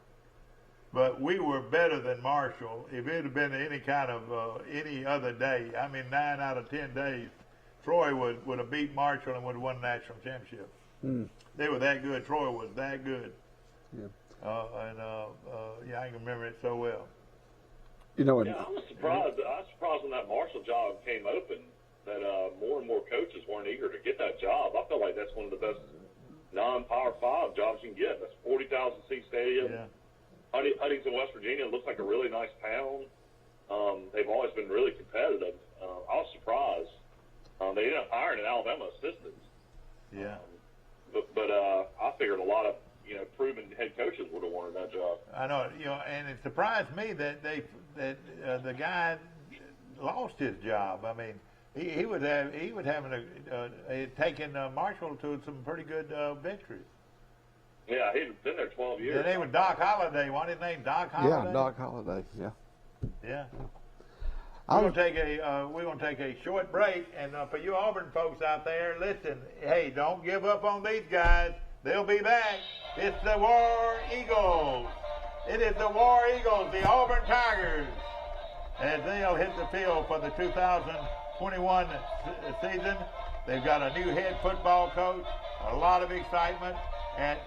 But we were better than Marshall. If it had been any kind of any other day, 9 out of 10 days, Troy would have beat Marshall and would have won the national championship. They were that good. Troy was that good. Yeah. I can remember it so well. I was surprised. I was surprised when that Marshall job came open that more and more coaches weren't eager to get that job. I feel like that's one of the best non-Power 5 jobs you can get. That's 40,000 seat stadium. Yeah. Huntington, West Virginia looks like a really nice town. They've always been really competitive. I was surprised. They ended up hiring an Alabama assistant. Yeah. But I figured a lot of proven head coaches would have wanted that job. I know, and it surprised me that the guy lost his job. He was taking Marshall to some pretty good victories. Yeah, he'd been there 12 years. His name was Doc Holliday. Wasn't his name Doc Holliday? Yeah, Doc Holliday. Yeah. Yeah. We're gonna take a short break, and for you Auburn folks out there, listen. Hey, don't give up on these guys. They'll be back. It's the War Eagles. It is the War Eagles, the Auburn Tigers, as they'll hit the field for the 2021 season. They've got a new head football coach, a lot of excitement, and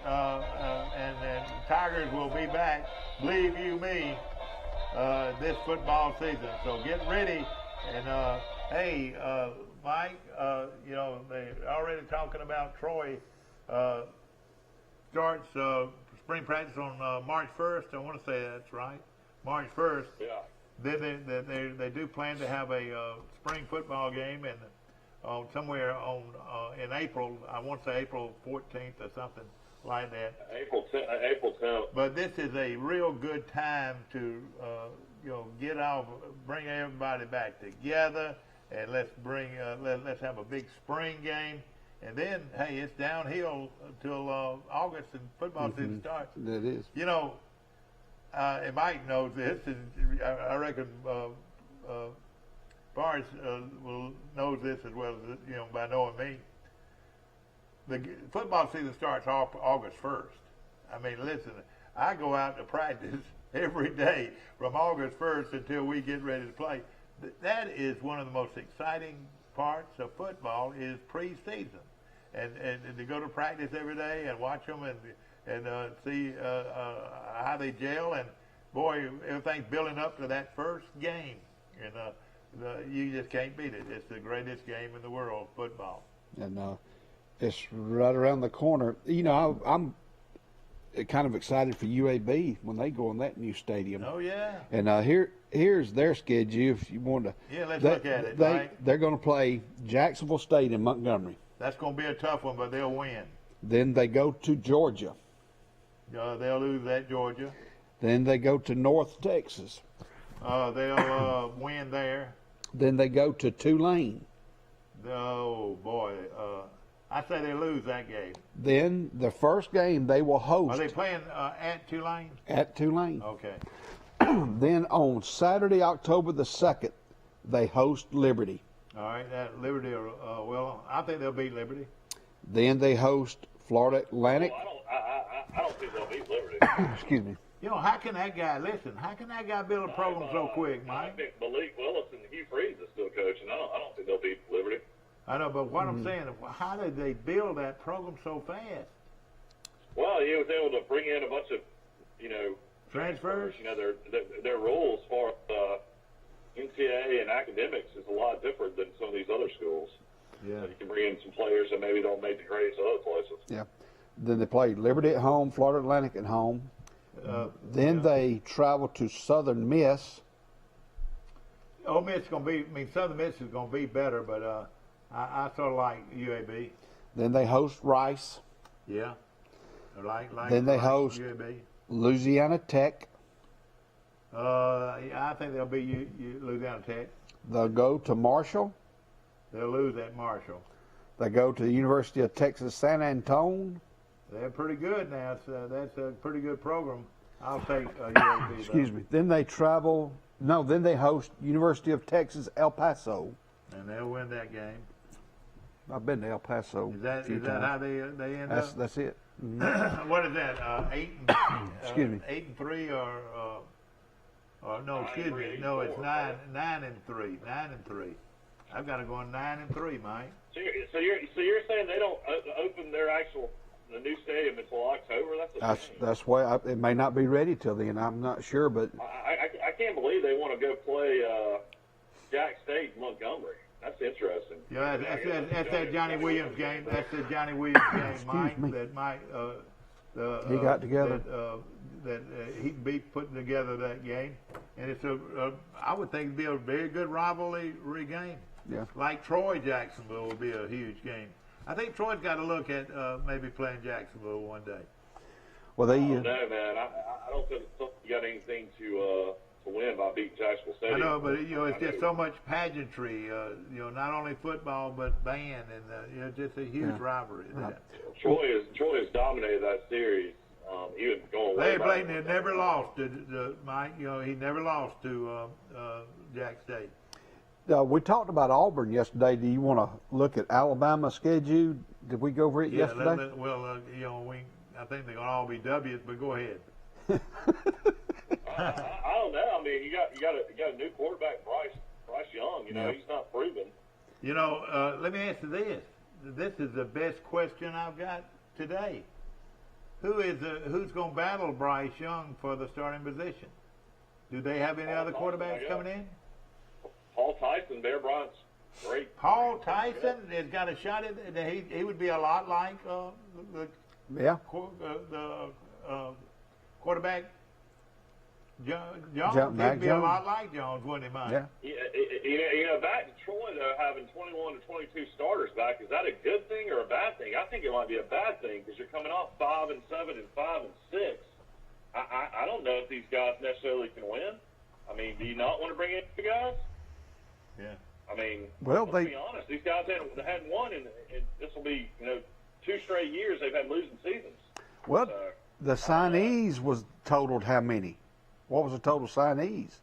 Tigers will be back, believe you me, this football season. So get ready. And hey, Mike, they're already talking about Troy. Starts spring practice on March 1st. I want to say that's right, March 1st. Yeah. Then they do plan to have a spring football game and somewhere in April. I want to say April 14th or something like that. April 10th. But this is a real good time to bring everybody back together, and let's have a big spring game. And then, hey, it's downhill until August and football season starts. It is. And Mike knows this, and I reckon Barnes knows this as well as by knowing me. The football season starts off August 1st. Listen, I go out to practice every day from August 1st until we get ready to play. That is one of the most exciting parts of football is preseason. And to go to practice every day and watch them and and see how they gel. And boy, everything's building up to that first game, and you just can't beat it. It's the greatest game in the world, football. And it's right around the corner. You know, I'm kind of excited for UAB when they go in that new stadium. Oh yeah. And here's their schedule. If you want to, yeah, let's look at it. They're going to play Jacksonville State in Montgomery. That's going to be a tough one, but they'll win. Then they go to Georgia. They'll lose at Georgia. Then they go to North Texas. They'll win there. Then they go to Tulane. Oh boy, I say they lose that game. Then the first game they will host. Are they playing at Tulane? At Tulane. Okay. Then on Saturday, October the 2nd, they host Liberty. All right, that Liberty. Well, I think they'll beat Liberty. Then they host Florida Atlantic. Well, I don't think they'll beat Liberty. Excuse me. You know, how can that guy build a program so quick, Mike? I think Malik Willis and Hugh Freeze are still coaching. I don't think they'll beat Liberty. I know, but what I'm saying, how did they build that program so fast? Well, he was able to bring in a bunch of, transfers. You know, their rules for NCAA and academics is a lot different than some of these other schools. Yeah. So you can bring in some players that maybe don't make the grades other places. Yeah. Then they play Liberty at home, Florida Atlantic at home. Then they travel to Southern Miss. Ole Miss is going to be. I mean, Southern Miss is going to be better, but I sort of like UAB. Then they host Rice. Yeah. Then they host UAB. Louisiana Tech. I think they'll be Louisiana Tech. They'll go to Marshall. They'll lose at Marshall. They go to the University of Texas San Antonio. They're pretty good now. That's a pretty good program. I'll take UAB. Excuse me. Then they travel. No, then they host University of Texas El Paso. And they'll win that game. I've been to El Paso. Is that how they end up? That's it. Mm-hmm. What is that? 8-3 or no? Excuse me. No, it's 9-3. 9-3. I've got to go on 9-3, Mike. So you're saying they don't open their the new stadium until October? That's why it may not be ready till then. I'm not sure, but I can't believe they want to go play Jack State in Montgomery. That's interesting. Yeah, that's that Johnny Williams game. That's the Johnny Williams game, Mike. That Mike. He got together. That he be putting together that game, and it's I would think it'd be a very good rivalry game. Yeah. Like Troy Jacksonville would be a huge game. I think Troy's got to look at maybe playing Jacksonville one day. Well, they. No, man. I don't think you got anything to win by beating Jacksonville Stadium. I know, but it's just so much pageantry. Not only football but band, and just a huge rivalry. Right. Troy has dominated that series. Even going Larry Blayton had never lost to Mike. He never lost to Jack State. We talked about Auburn yesterday. Do you want to look at Alabama's schedule? Did we go over it yesterday? I think they're going to all be W's, but go ahead. I don't know. I mean, you got a new quarterback, Bryce Young. He's not proven. Let me ask you this. This is the best question I've got today. Who's going to battle Bryce Young for the starting position? Do they have any other quarterbacks coming in? Paul Tyson, Bear Bryant's great. Paul Tyson has got a shot at it. He would be a lot like the quarterback Jones. He'd be a lot like Jones, wouldn't he, Mike? Yeah. Back to Troy though, having 21 to 22 starters back, is that a good thing or a bad thing? I think it might be a bad thing because you're coming off 5-7 and 5-6. I don't know if these guys necessarily can win. I mean, do you not want to bring in the guys? Yeah. I mean, let's be honest. These guys hadn't won, and this will be 2 straight years they've had losing seasons. Well, the signees was totaled how many? What was the total signees?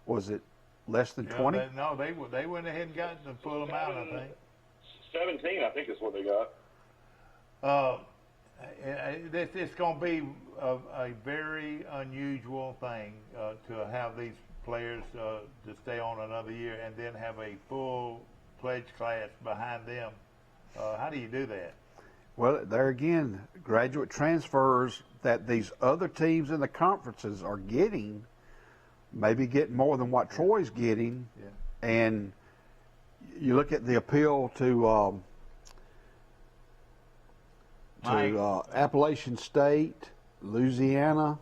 Was it less than 20? No, they went ahead and got the full amount, I think. 17, I think is what they got. It's going to be a very unusual thing to have these players to stay on another year and then have a full pledge class behind them. How do you do that? Well, there again, graduate transfers that these other teams in the conferences are getting, maybe getting more than what Troy's getting. Yeah. And you look at the appeal to Appalachian State, Louisiana,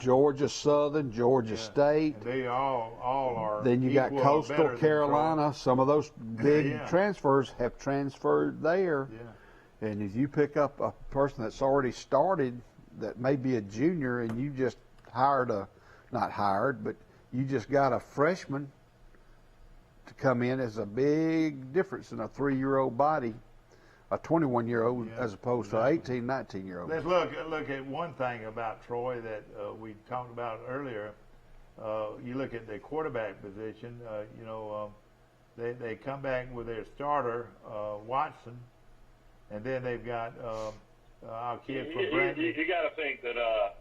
Georgia Southern, Georgia State. And they all are. Then you got Coastal Carolina. Some of those big transfers have transferred there. Yeah. And if you pick up a person that's already started, that may be a junior, and you just but you just got a freshman to come in, is a big difference in a 3-year-old body, a 21-year-old as opposed to an 18, 19-year-old. Let's look at one thing about Troy that we talked about earlier. You look at the quarterback position. They come back with their starter Watson, and then they've got our kid from Brantley. You got to think that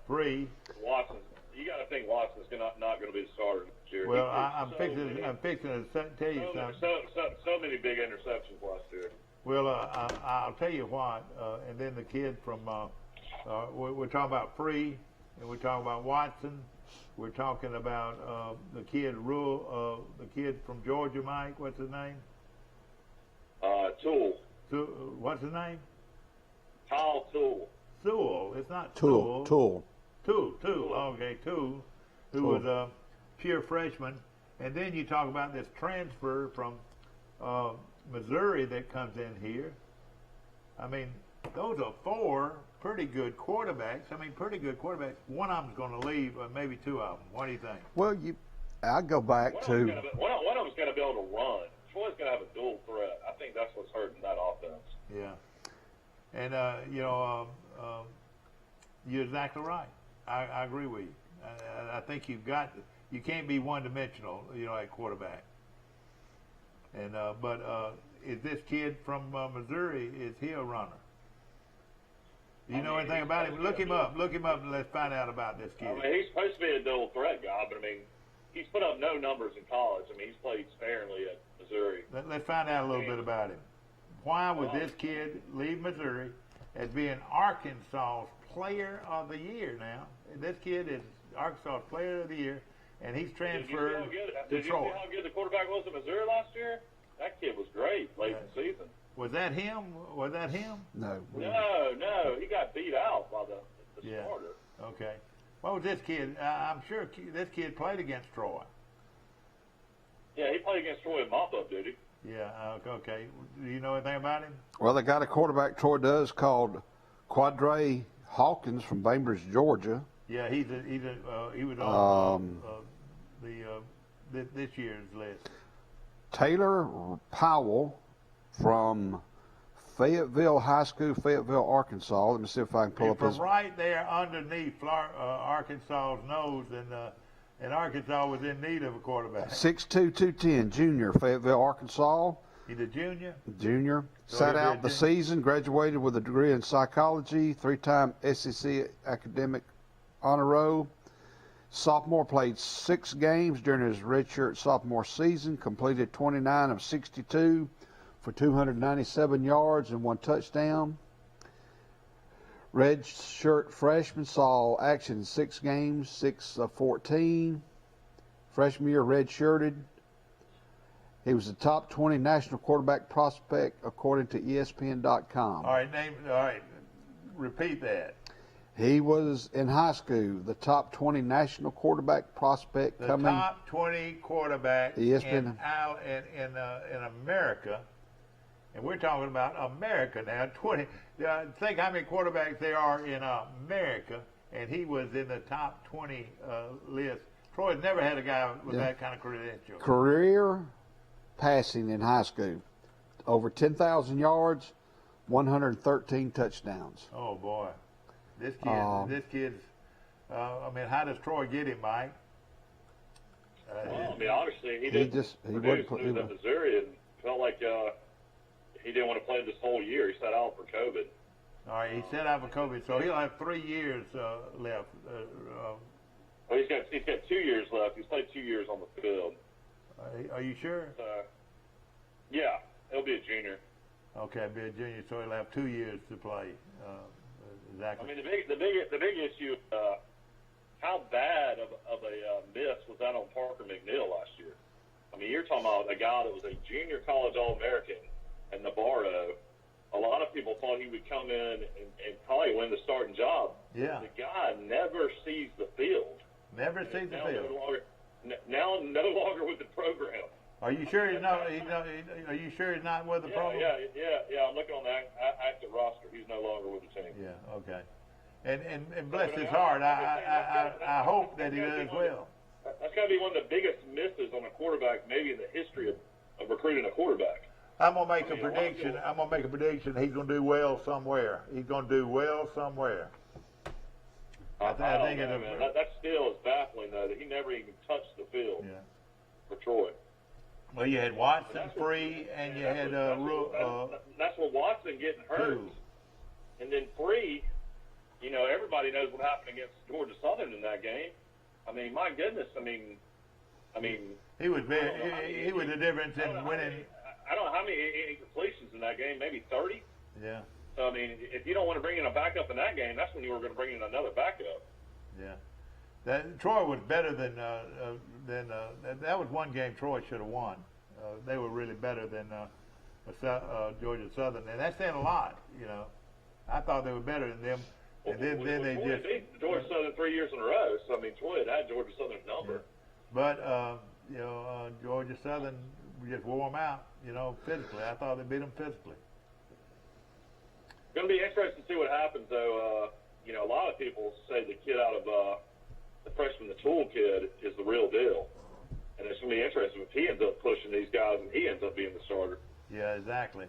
Free. Watson. You got to think Watson's not going to be the starter this year. Well, I'm fixing to tell you something. So many big interceptions last year. Well, I'll tell you what. And then the kid from we're talking about Free, and we're talking about Watson. We're talking about the kid from Georgia, Mike. What's his name? Tool. What's his name? Kyle Tool. Tool. It's not Tool. Tool. Okay, Tool, who was a pure freshman. And then you talk about this transfer from Missouri that comes in here. I mean, those are 4 pretty good quarterbacks. One of them's going to leave, or maybe 2 of them. What do you think? Well, I go back to... One of them's going to be able to run. Troy's going to have a dual threat. I think that's what's hurting that offense. Yeah. And, you're exactly right. I agree with you. I think you can't be one-dimensional, at quarterback. And but is this kid from Missouri? Is he a runner? Do you know anything about him? Look him up, and let's find out about this kid. I mean, he's supposed to be a dual threat guy, but I mean, he's put up no numbers in college. I mean, he's played sparingly at Missouri. Let's find out a little bit about him. Why would this kid leave Missouri as being Arkansas's Player of the Year now? This kid is Arkansas's Player of the Year, and he's transferred Did you see Troy. how good the quarterback was at Missouri last year? That kid was great late in the season. Was that him? No. No. He got beat out by the starter. Okay. What was this kid? I'm sure this kid played against Troy. Yeah, he played against Troy at mop-up, did he? Yeah, okay. Do you know anything about him? Well, they got a quarterback, Troy does, called Quadre Hawkins from Bainbridge, Georgia. Yeah, he was on this year's list. Taylor Powell from Fayetteville High School, Fayetteville, Arkansas. Let me see if I can pull up his... From right there underneath Arkansas's nose, and Arkansas was in need of a quarterback. 6'2", 210, junior, Fayetteville, Arkansas. He's a junior? Junior. So Sat out the season, graduated with a degree in psychology, 3-time SEC academic honor roll. Sophomore, played 6 games during his redshirt sophomore season, completed 29 of 62 for 297 yards and 1 touchdown. Redshirt freshman saw action in 6 games, 6 of 14. Freshman year redshirted. He was the top 20 national quarterback prospect according to ESPN.com. All right, repeat that. He was in high school the top 20 national quarterback prospect coming. The top 20 quarterback ESPN. in America, and we're talking about America now. 20. Think how many quarterbacks there are in America, and he was in the top 20 list. Troy's never had a guy with that kind of credential. Career passing in high school, over 10,000 yards, 113 touchdowns. Oh boy, this kid's. I mean, how does Troy get him, Mike? Well, I mean, obviously he produced at Missouri and felt like he didn't want to play this whole year. He sat out for COVID. All right, he sat out for COVID, so he'll have 3 years left. Well, he's got 2 years left. He's played 2 years on the field. Are you sure? Yeah, he'll be a junior. Okay, be a junior, so he'll have 2 years to play. Exactly. I mean, the big issue, how bad of a miss was that on Parker McNeil last year? I mean, you're talking about a guy that was a junior college All-American in Navarro. A lot of people thought he would come in and probably win the starting job. Yeah. The guy never sees the field. Never sees the field. Now no longer with the program. Are you sure he's not? Are you sure he's not with the program? Yeah. I'm looking on the active roster. He's no longer with the team. Yeah. Okay. And bless his heart, I hope that he does well. That's got to be one of the biggest misses on a quarterback, maybe in the history of recruiting a quarterback. I'm gonna make a prediction. I'm gonna make a prediction. He's gonna do well somewhere. He's gonna do well somewhere. I think that still is baffling though that he never even touched the field. Yeah. For Troy. Well, you had Watson free, and you had that's what Watson getting hurt, and then free. You know, everybody knows what happened against Georgia Southern in that game. I mean, my goodness. I mean, he was very. He was the difference in winning. I don't know how many incompletions in that game. Maybe 30. Yeah. So I mean, if you don't want to bring in a backup in that game, that's when you were going to bring in another backup. Yeah. Troy was better than that was one game Troy should have won. They were really better than Georgia Southern, and that's saying a lot. You know, I thought they were better than them. And then they Troy just beat Georgia Southern 3 years in a row. So I mean, Troy had Georgia Southern's number. Yeah. But Georgia Southern just wore them out. You know, physically. I thought they beat them physically. It's going to be interesting to see what happens, though. You know, a lot of people say the kid out of the freshman, the Tool kid, is the real deal. And it's going to be interesting if he ends up pushing these guys and he ends up being the starter. Yeah, exactly.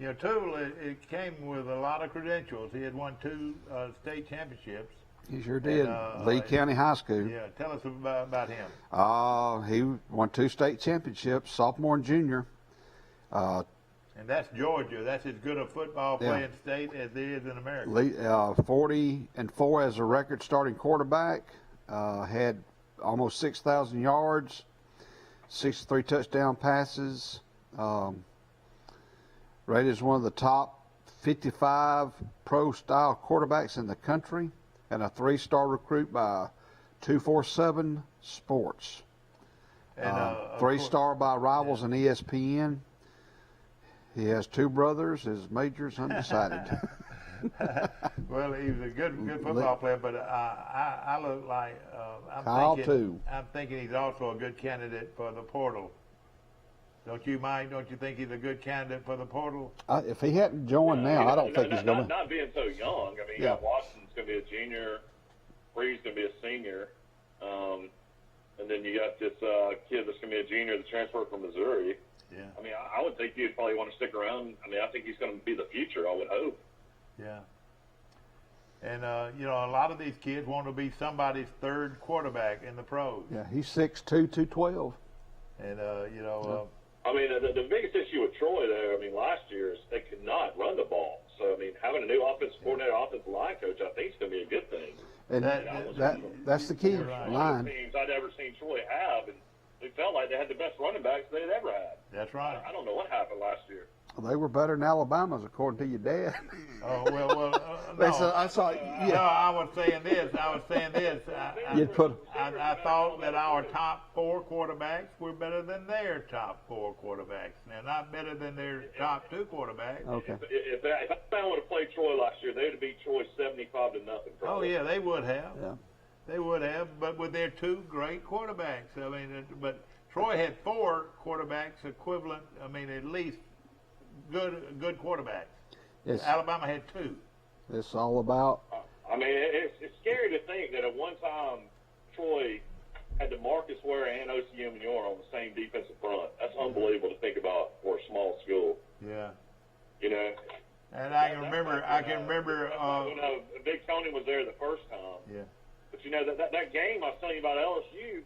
You know, Tool, it came with a lot of credentials. He had won 2 state championships. He sure did. Lee County High School. Yeah, tell us about him. He won 2 state championships, sophomore and junior. And that's Georgia. That's as good a football playing state as there is in America. 40-4 as a record starting quarterback. Had almost 6,000 yards, 63 touchdown passes. Rated as one of the top 55 pro-style quarterbacks in the country, and a 3-star recruit by 247 Sports. And 3-star by Rivals and ESPN. He has 2 brothers. His major's undecided. Well, he was a good football player, but I look like I'm thinking he's also a good candidate for the portal. Don't you mind? Don't you think he's a good candidate for the portal? If he hadn't joined now, I don't think he's going to. Not being so young. I mean, you got Watson's going to be a junior, Free's going to be a senior, and then you got this kid that's going to be a junior that transferred from Missouri. Yeah. I mean, I would think he'd probably want to stick around. I mean, I think he's going to be the future, I would hope. Yeah. And, you know, a lot of these kids want to be somebody's 3rd quarterback in the pros. Yeah, he's 6'2", 212. And, you know... I mean, the biggest issue with Troy, though, I mean, last year is they could not run the ball. So, I mean, having a new offensive coordinator, offensive line coach, I think is going to be a good thing. And that's the key, line. Teams I'd ever seen Troy have, and it felt like they had the best running backs they'd ever had. That's right. I don't know what happened last year. They were better than Alabama's, according to your dad. Oh, well, no. I saw. Yeah. No, I was saying this. I thought that our top 4 quarterbacks were better than their top 4 quarterbacks. Now, not better than their top 2 quarterbacks. Okay. If Alabama would have played Troy last year, they would have beat Troy 75-0. Probably. Oh yeah, they would have. Yeah. They would have, but with their 2 great quarterbacks. I mean, but Troy had 4 quarterbacks equivalent. I mean, at least good quarterbacks. Yes. Alabama had 2. It's all about. I mean, it's scary to think that at one time Troy had DeMarcus Ware and O.C. Muir on the same defensive front. That's unbelievable to think about for a small school. Yeah. You know. And I can remember. When Big Tony was there the first time. Yeah. But you know that game I was telling you about LSU.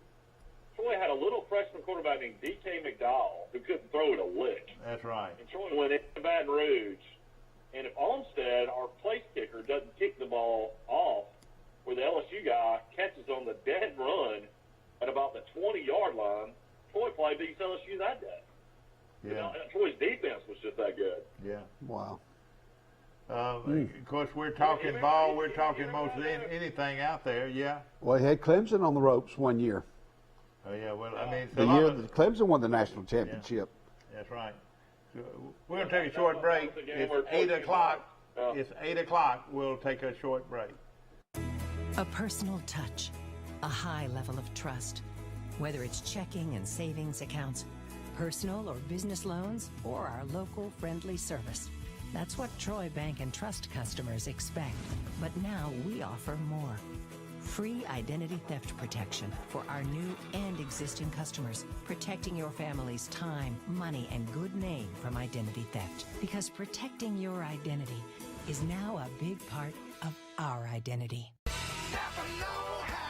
Troy had a little freshman quarterback named D.K. McDowell who couldn't throw it a lick. That's right. And Troy went into Baton Rouge, and if Olmstead, our place kicker, doesn't kick the ball off, where the LSU guy catches on the dead run at about the 20-yard line, Troy probably beats LSU that day. Yeah. You know, Troy's defense was just that good. Yeah. of course, we're talking ball. We're talking most of anything out there. Yeah. Well, he had Clemson on the ropes one year. Oh yeah. Well, I mean, The year that Clemson won the national championship. Yeah, that's right. So we're going to take a short break. It's 8 o'clock. It's 8 o'clock. We'll take a short break. A personal touch, a high level of trust. Whether it's checking and savings accounts, personal or business loans, or our local friendly service. That's what Troy Bank and Trust customers expect. But now we offer more. Free identity theft protection for our new and existing customers, protecting your family's time, money, and good name from identity theft. Because protecting your identity is now a big part of our identity.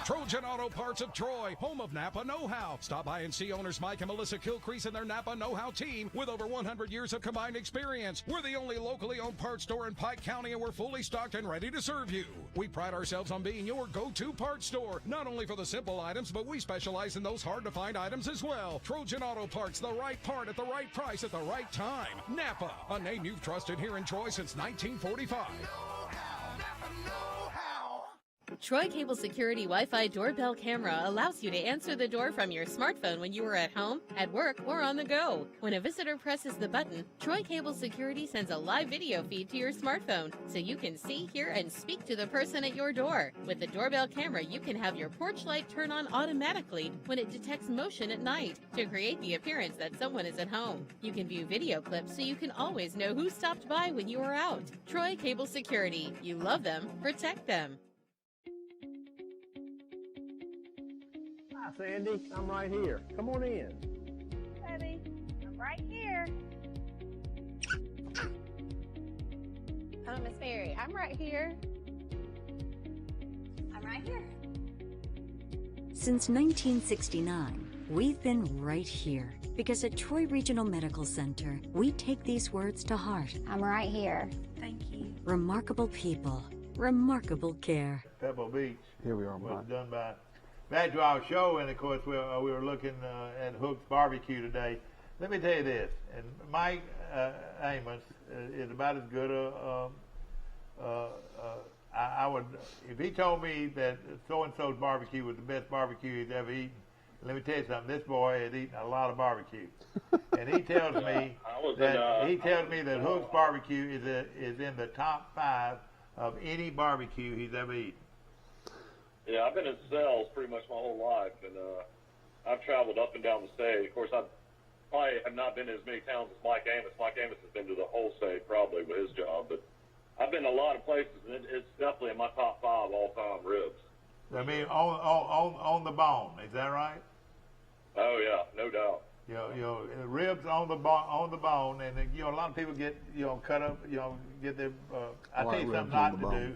Trojan Auto Parts of Troy, home of Napa Know-How. Stop by and see owners Mike and Melissa Kilcrease and their Napa Know-How team with over 100 years of combined experience. We're the only locally owned parts store in Pike County, and we're fully stocked and ready to serve you. We pride ourselves on being your go-to parts store, not only for the simple items, but we specialize in those hard-to-find items as well. Trojan Auto Parts, the right part at the right price at the right time. Napa, a name you've trusted here in Troy since 1945. Troy Cable Security Wi-Fi doorbell camera allows you to answer the door from your smartphone when you are at home, at work, or on the go. When a visitor presses the button, Troy Cable Security sends a live video feed to your smartphone so you can see, hear, and speak to the person at your door. With the doorbell camera, you can have your porch light turn on automatically when it detects motion at night to create the appearance that someone is at home. You can view video clips so you can always know who stopped by when you are out. Troy Cable Security. You love them, protect them. Hi, Sandy. I'm right here. Come on in. Baby, I'm right here. Hello, Miss Mary. I'm right here. I'm right here. Since 1969, we've been right here. Because at Troy Regional Medical Center, we take these words to heart. I'm right here. Thank you. Remarkable people, remarkable care. Pebble Beach. Here we are, was Mike. done by. Back to our show, and of course we were looking at Hook's Barbecue today. Let me tell you this, and Mike Amos is about as good I would, if he told me that so-and-so's barbecue was the best barbecue he's ever eaten, let me tell you something, this boy has eaten a lot of barbecue. And he tells me that Hook's Barbecue is in the top 5 of any barbecue he's ever eaten. Yeah, I've been in sales pretty much my whole life, and I've traveled up and down the state. Of course, I probably have not been to as many towns as Mike Amos. Mike Amos has been to the whole state probably with his job, but I've been to a lot of places, and it's definitely in my top 5 all-time ribs. I mean, on the bone, is that right? Oh yeah, no doubt. You know, ribs on the bone, and a lot of people get cut up, get their. I tell you something not to do.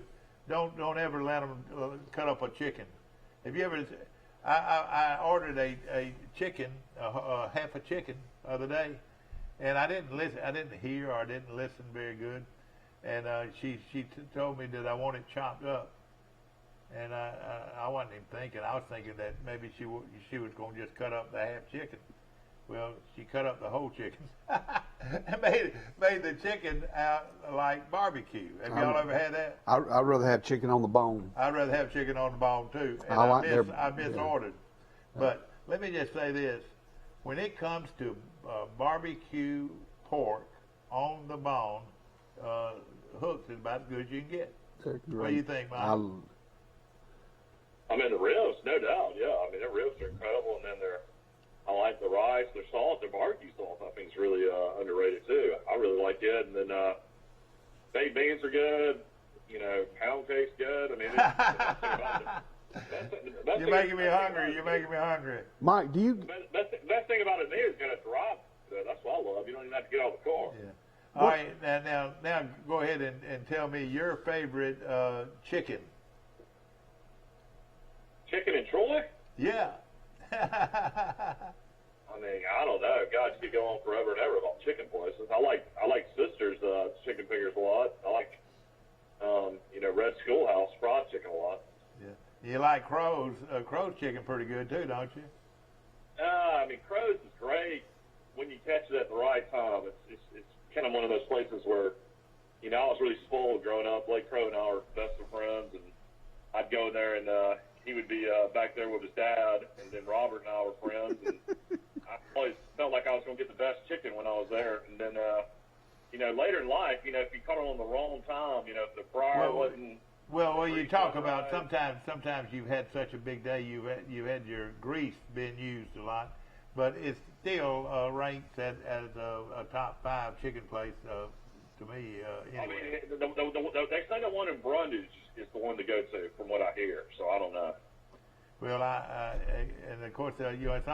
Don't ever let them cut up a chicken. Have you ever? I ordered a chicken, half a chicken the other day, and I didn't listen. I didn't hear or I didn't listen very good, and she told me that I want it chopped up, and I wasn't even thinking. I was thinking that maybe she was going to just cut up the half chicken. Well, she cut up the whole chicken and made the chicken out like barbecue. Have y'all ever had that? I'd rather have chicken on the bone. I'd rather have chicken on the bone too. And I misordered. Yeah. But let me just say this: when it comes to barbecue pork on the bone, Hooks is about as good as you can get. What do you think, Mike? I mean, the ribs, no doubt. Yeah, I mean, their ribs are incredible, and then I like the rice, their salt, their barbecue salt. I think is really underrated too. I really like it, and then baked beans are good. Pound cake's good. I mean, you're making me hungry. You're making me hungry. Mike, do you? Best thing about it is going to drive. That's what I love. You don't even have to get out of the car. Yeah. All right, now go ahead and tell me your favorite chicken. Chicken in Troy? Yeah. I mean, I don't know. God, you could go on forever and ever about chicken places. I like Sister's chicken fingers a lot. I like Red Schoolhouse fried chicken a lot. Yeah. You like Crow's chicken pretty good too, don't you? I mean, Crow's is great when you catch it at the right time. It's kind of one of those places where you know, I was really spoiled growing up. Blake Crow and I were best of friends, and I'd go in there, and he would be back there with his dad, and then Robert and I were friends, and I always felt like I was going to get the best chicken when I was there. And then, you know, later in life, you know, if you caught it on the wrong time, you know, if the fryer wasn't. Well, you talk about sometimes you've had such a big day, you've had your grease being used a lot, but it's still ranked as a top 5 chicken place to me. Anyway. I mean, they say the one in Brundage is the one to go to, from what I hear. So I don't know. Well, and of course, you know, it's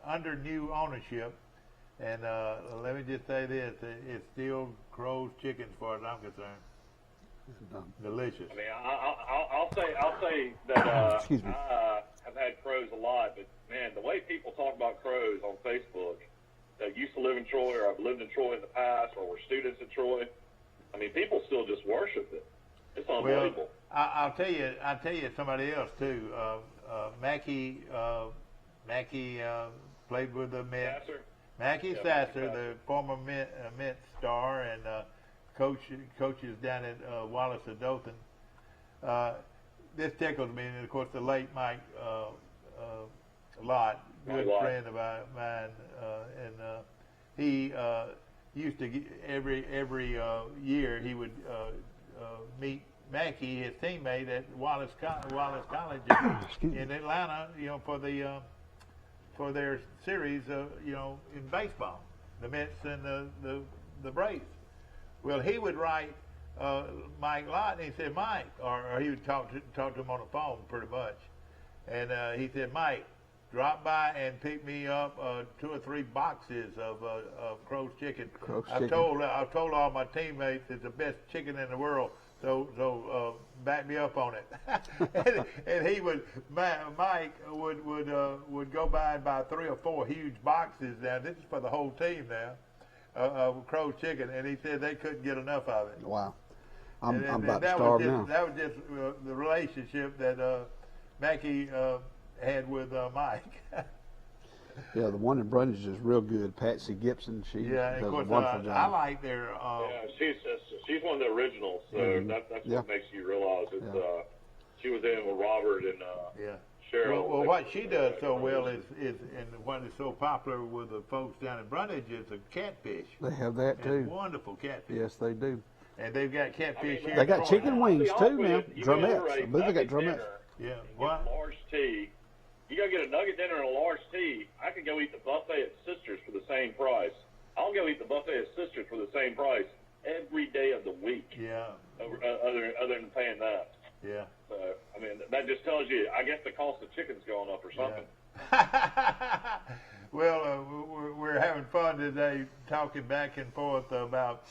under new ownership, and let me just say this: it's still Crow's chicken, as far as I'm concerned. Delicious. I mean, I'll say that Excuse me. I have had Crows a lot, but man, the way people talk about Crows on Facebook that used to live in Troy, or have lived in Troy in the past, or were students in Troy, I mean, people still just worship it. It's unbelievable. Well, I'll tell you somebody else too. Mackey played with the Mets. Mackie Sasser, the former Mets star, and coaches down at Wallace of Dothan. This tickles me, and of course the late Mike Lott, good friend of mine, and he used to every year he would meet Mackey, his teammate, at Wallace College in Atlanta, you know, for their series, you know, in baseball, the Mets and the Braves. Well, he would write Mike Lott, and he said, Mike, or he would talk to him on the phone pretty much, and he said, Mike, drop by and pick me up 2 or 3 boxes of Crow's chicken. I've told all my teammates it's the best chicken in the world. So back me up on it. and he would, Mike would go by and buy 3 or 4 huge boxes. Now this is for the whole team now of Crow's chicken, and he said they couldn't get enough of it. Wow, I'm about to starve now. That was just the relationship that Mackey had with Mike. Yeah, the one in Brundage is real good. Patsy Gibson, she does a wonderful job. I like their. She's one of the originals, so that's what makes you realize it's. She was in with Robert and Cheryl. Well, what she does so well is and what is so popular with the folks down in Brundage is a catfish. They have that too. Wonderful catfish. Yes, they do. And they've got catfish here. They got chicken wings too now. Drumettes. I believe they got drumettes. Yeah. What? Large tea. You go get a nugget dinner and a large tea. I could go eat the buffet at Sisters for the same price. I'll go eat the buffet at Sisters for the same price every day of the week. Yeah. Other than paying that. Yeah. So I mean, that just tells you. I guess the cost of chicken's going up or something. Yeah. Well, we're having fun today, talking back and forth about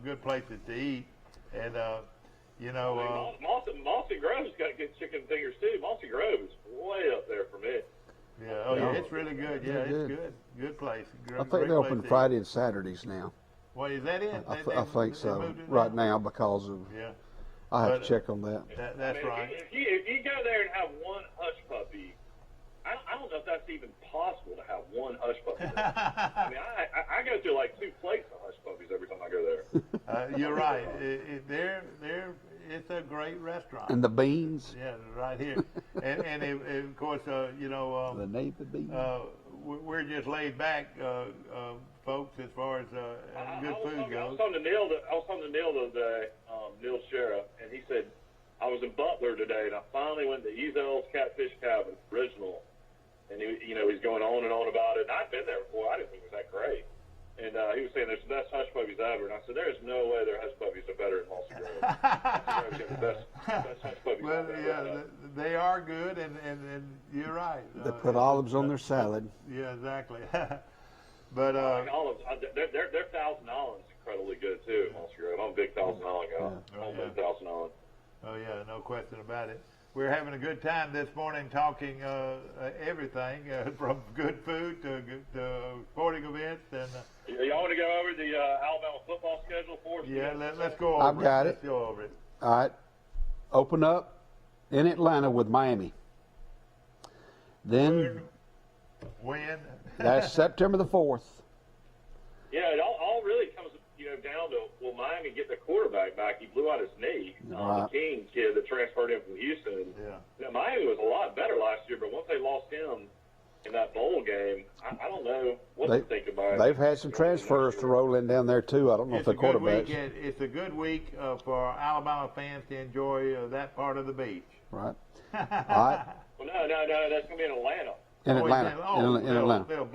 good places to eat, and you know. Mossy Grove's got good chicken fingers too. Mossy Grove is way up there for me. Yeah, yeah, it's really good. Yeah, it's good. Good place. I think they're open Friday and Saturdays now. Well, is that it? I think so. Right now, because of. Yeah. I have to check on that. That's right. If you go there and have one hush puppy, I don't know if that's even possible to have one hush puppy. I mean, I go through like 2 plates of hush puppies every time I go there. You're right. It's a great restaurant. And the beans. Yeah, right here. and of course, you know. The navy beans. we're just laid back, folks, as far as good food goes. I was talking to Neil the other day, Neil Sheriff, and he said, I was in Butler today, and I finally went to Ezel's Catfish Cabin, original. And he's going on and on about it. And I'd been there before. I didn't think it was that great. And he was saying there's the best hush puppies ever. And I said, there's no way their hush puppies are better than Mossy Grove. The best hush puppies. Well, yeah, they are good, and you're right. They put olives on their salad. Yeah, exactly. But like olives, their Thousand Island's incredibly good too. Mossy Grove. I'm a big Thousand Island guy. I'm a Thousand Island. Oh yeah, no question about it. We're having a good time this morning talking everything from good food to sporting events. And y'all want to go over the Alabama football schedule for us? Yeah, let's go over it. I've got it. Let's go over it. All right. Open up in Atlanta with Miami. Then when? That's September the 4th. Yeah, it all really comes, down to, will Miami get the quarterback back? He blew out his knee. The King kid that transferred in from Houston. Miami was a lot better last year, but once they lost him in that bowl game, I don't know what to think about it. They've had some transfers to roll in down there, too. I don't know if they're quarterbacks. It's a good week for Alabama fans to enjoy that part of the beach. Right. All right. Well, no, that's going to be in Atlanta. In Atlanta. In Atlanta. They'll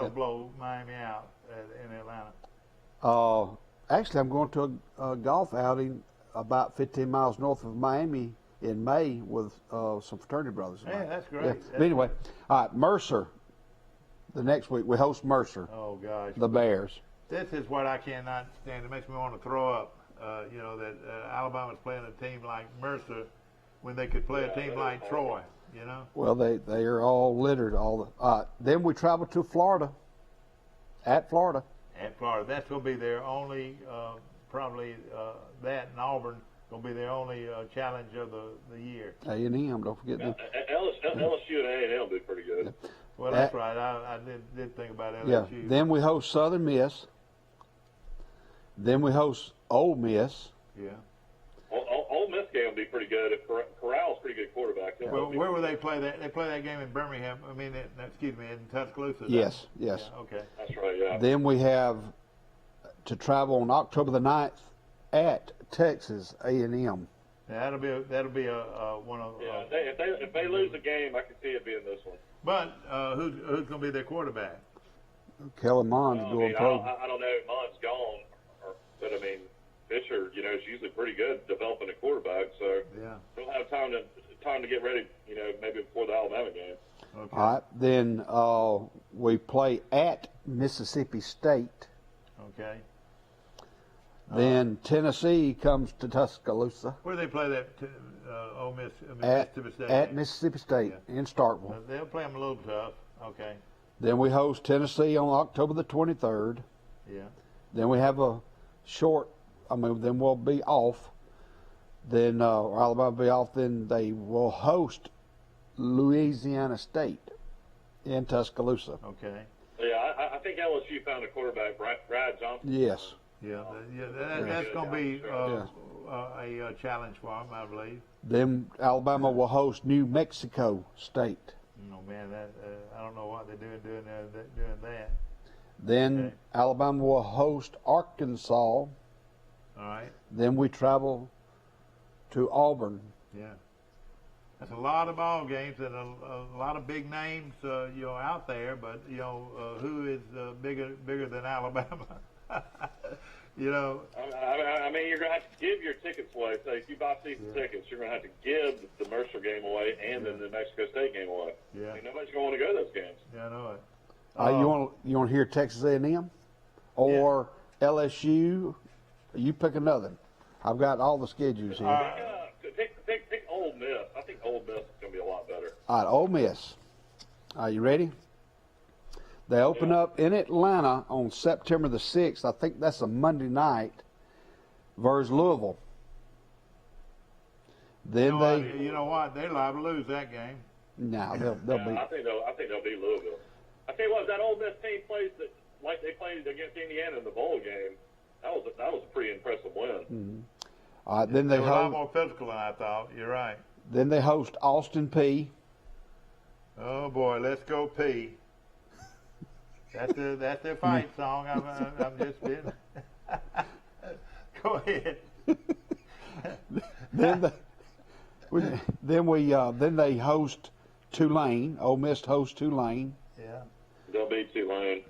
blow Miami out in Atlanta. Actually, I'm going to a golf outing about 15 miles north of Miami in May with some fraternity brothers. Yeah, that's great. Yeah. But anyway, all right, Mercer. The next week we host Mercer. Oh gosh. The Bears. This is what I cannot stand. It makes me want to throw up. That Alabama's playing a team like Mercer when they could play a team like Troy. Well, they are all littered. Then we travel to Florida. At Florida. That's going to be their only, probably that and Auburn going to be their only challenge of the year. A&M, don't forget them. LSU and A&M will be pretty good. Yeah. Well, that's right. I did think about LSU. Yeah. Then we host Southern Miss. Then we host Ole Miss. Yeah. Well, Ole Miss game will be pretty good. Corral's pretty good quarterback. Well, where will they play that? They play that game in Birmingham. In Tuscaloosa. Yes. Yeah, okay. That's right, yeah. Then we have to travel on October the 9th at Texas A&M. Yeah, that'll be one of. Yeah, if they lose the game, I can see it being this one. But who's going to be their quarterback? Kellen Mond going pro. I don't know. Mond's gone, but Fisher, is usually pretty good developing a quarterback, so he'll have time to get ready, maybe before the Alabama game. Okay. All right. Then we play at Mississippi State. Okay. Then Tennessee comes to Tuscaloosa. Where do they play that? Ole Miss, Mississippi State. At Mississippi State in Starkville. They'll play them a little tough. Okay. Then we host Tennessee on October the 23rd. Yeah. Then we have a short. Then we'll be off. Then Alabama will be off. Then they will host Louisiana State in Tuscaloosa. Okay. Yeah, I think LSU found a quarterback, Brad Johnson. Yes. Yeah, that's going to be a challenge for them, I believe. Then Alabama will host New Mexico State. Oh man, I don't know what they're doing that. Then Alabama will host Arkansas. All right. Then we travel to Auburn. Yeah. That's a lot of ball games and a lot of big names, out there. But who is bigger than Alabama? you're going to have to give your tickets away. So if you buy season tickets, you're going to have to give the Mercer game away and then the Mexico State game away. Yeah. Nobody's going to go to those games. Yeah, I know it. You want to hear Texas A&M or LSU? You pick another. I've got all the schedules here. Pick Ole Miss. I think Ole Miss is going to be a lot better. All right, Ole Miss. Are you ready? They open up in Atlanta on September the 6th. I think that's a Monday night versus Louisville. Then you know what? They're liable to lose that game. No, they'll beat. I think they'll beat Louisville. I tell you what, that Ole Miss team plays like they played against Indiana in the bowl game. That was a pretty impressive win. Mm-hmm. All right, then they were a lot more physical than I thought. You're right. Then they host Austin Peay. Oh boy, let's go P. That's their fight song. I'm just being. Go ahead. Then they host Tulane. Ole Miss hosts Tulane. Yeah. They'll beat Tulane.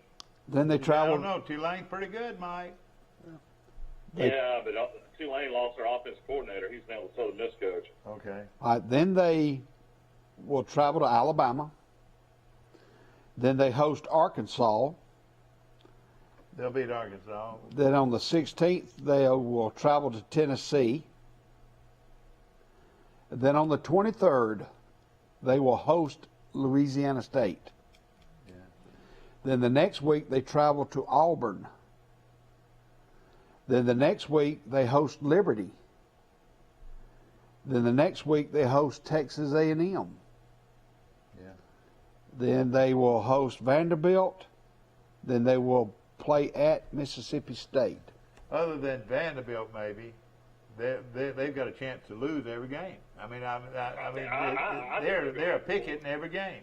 Then they travel. I don't know. Tulane's pretty good, Mike. Yeah, but Tulane lost their offensive coordinator. He's now the Southern Miss coach. Okay. All right. Then they will travel to Alabama. Then they host Arkansas. They'll beat Arkansas. Then on the 16th, they will travel to Tennessee. And then on the 23rd, they will host Louisiana State. Yeah. Then the next week, they travel to Auburn. Then the next week, they host Liberty. Then the next week, they host Texas A&M. Yeah. Then they will host Vanderbilt. Then they will play at Mississippi State. other than Vanderbilt maybe, they've got a chance to lose every game. I mean, they're a picket in every game.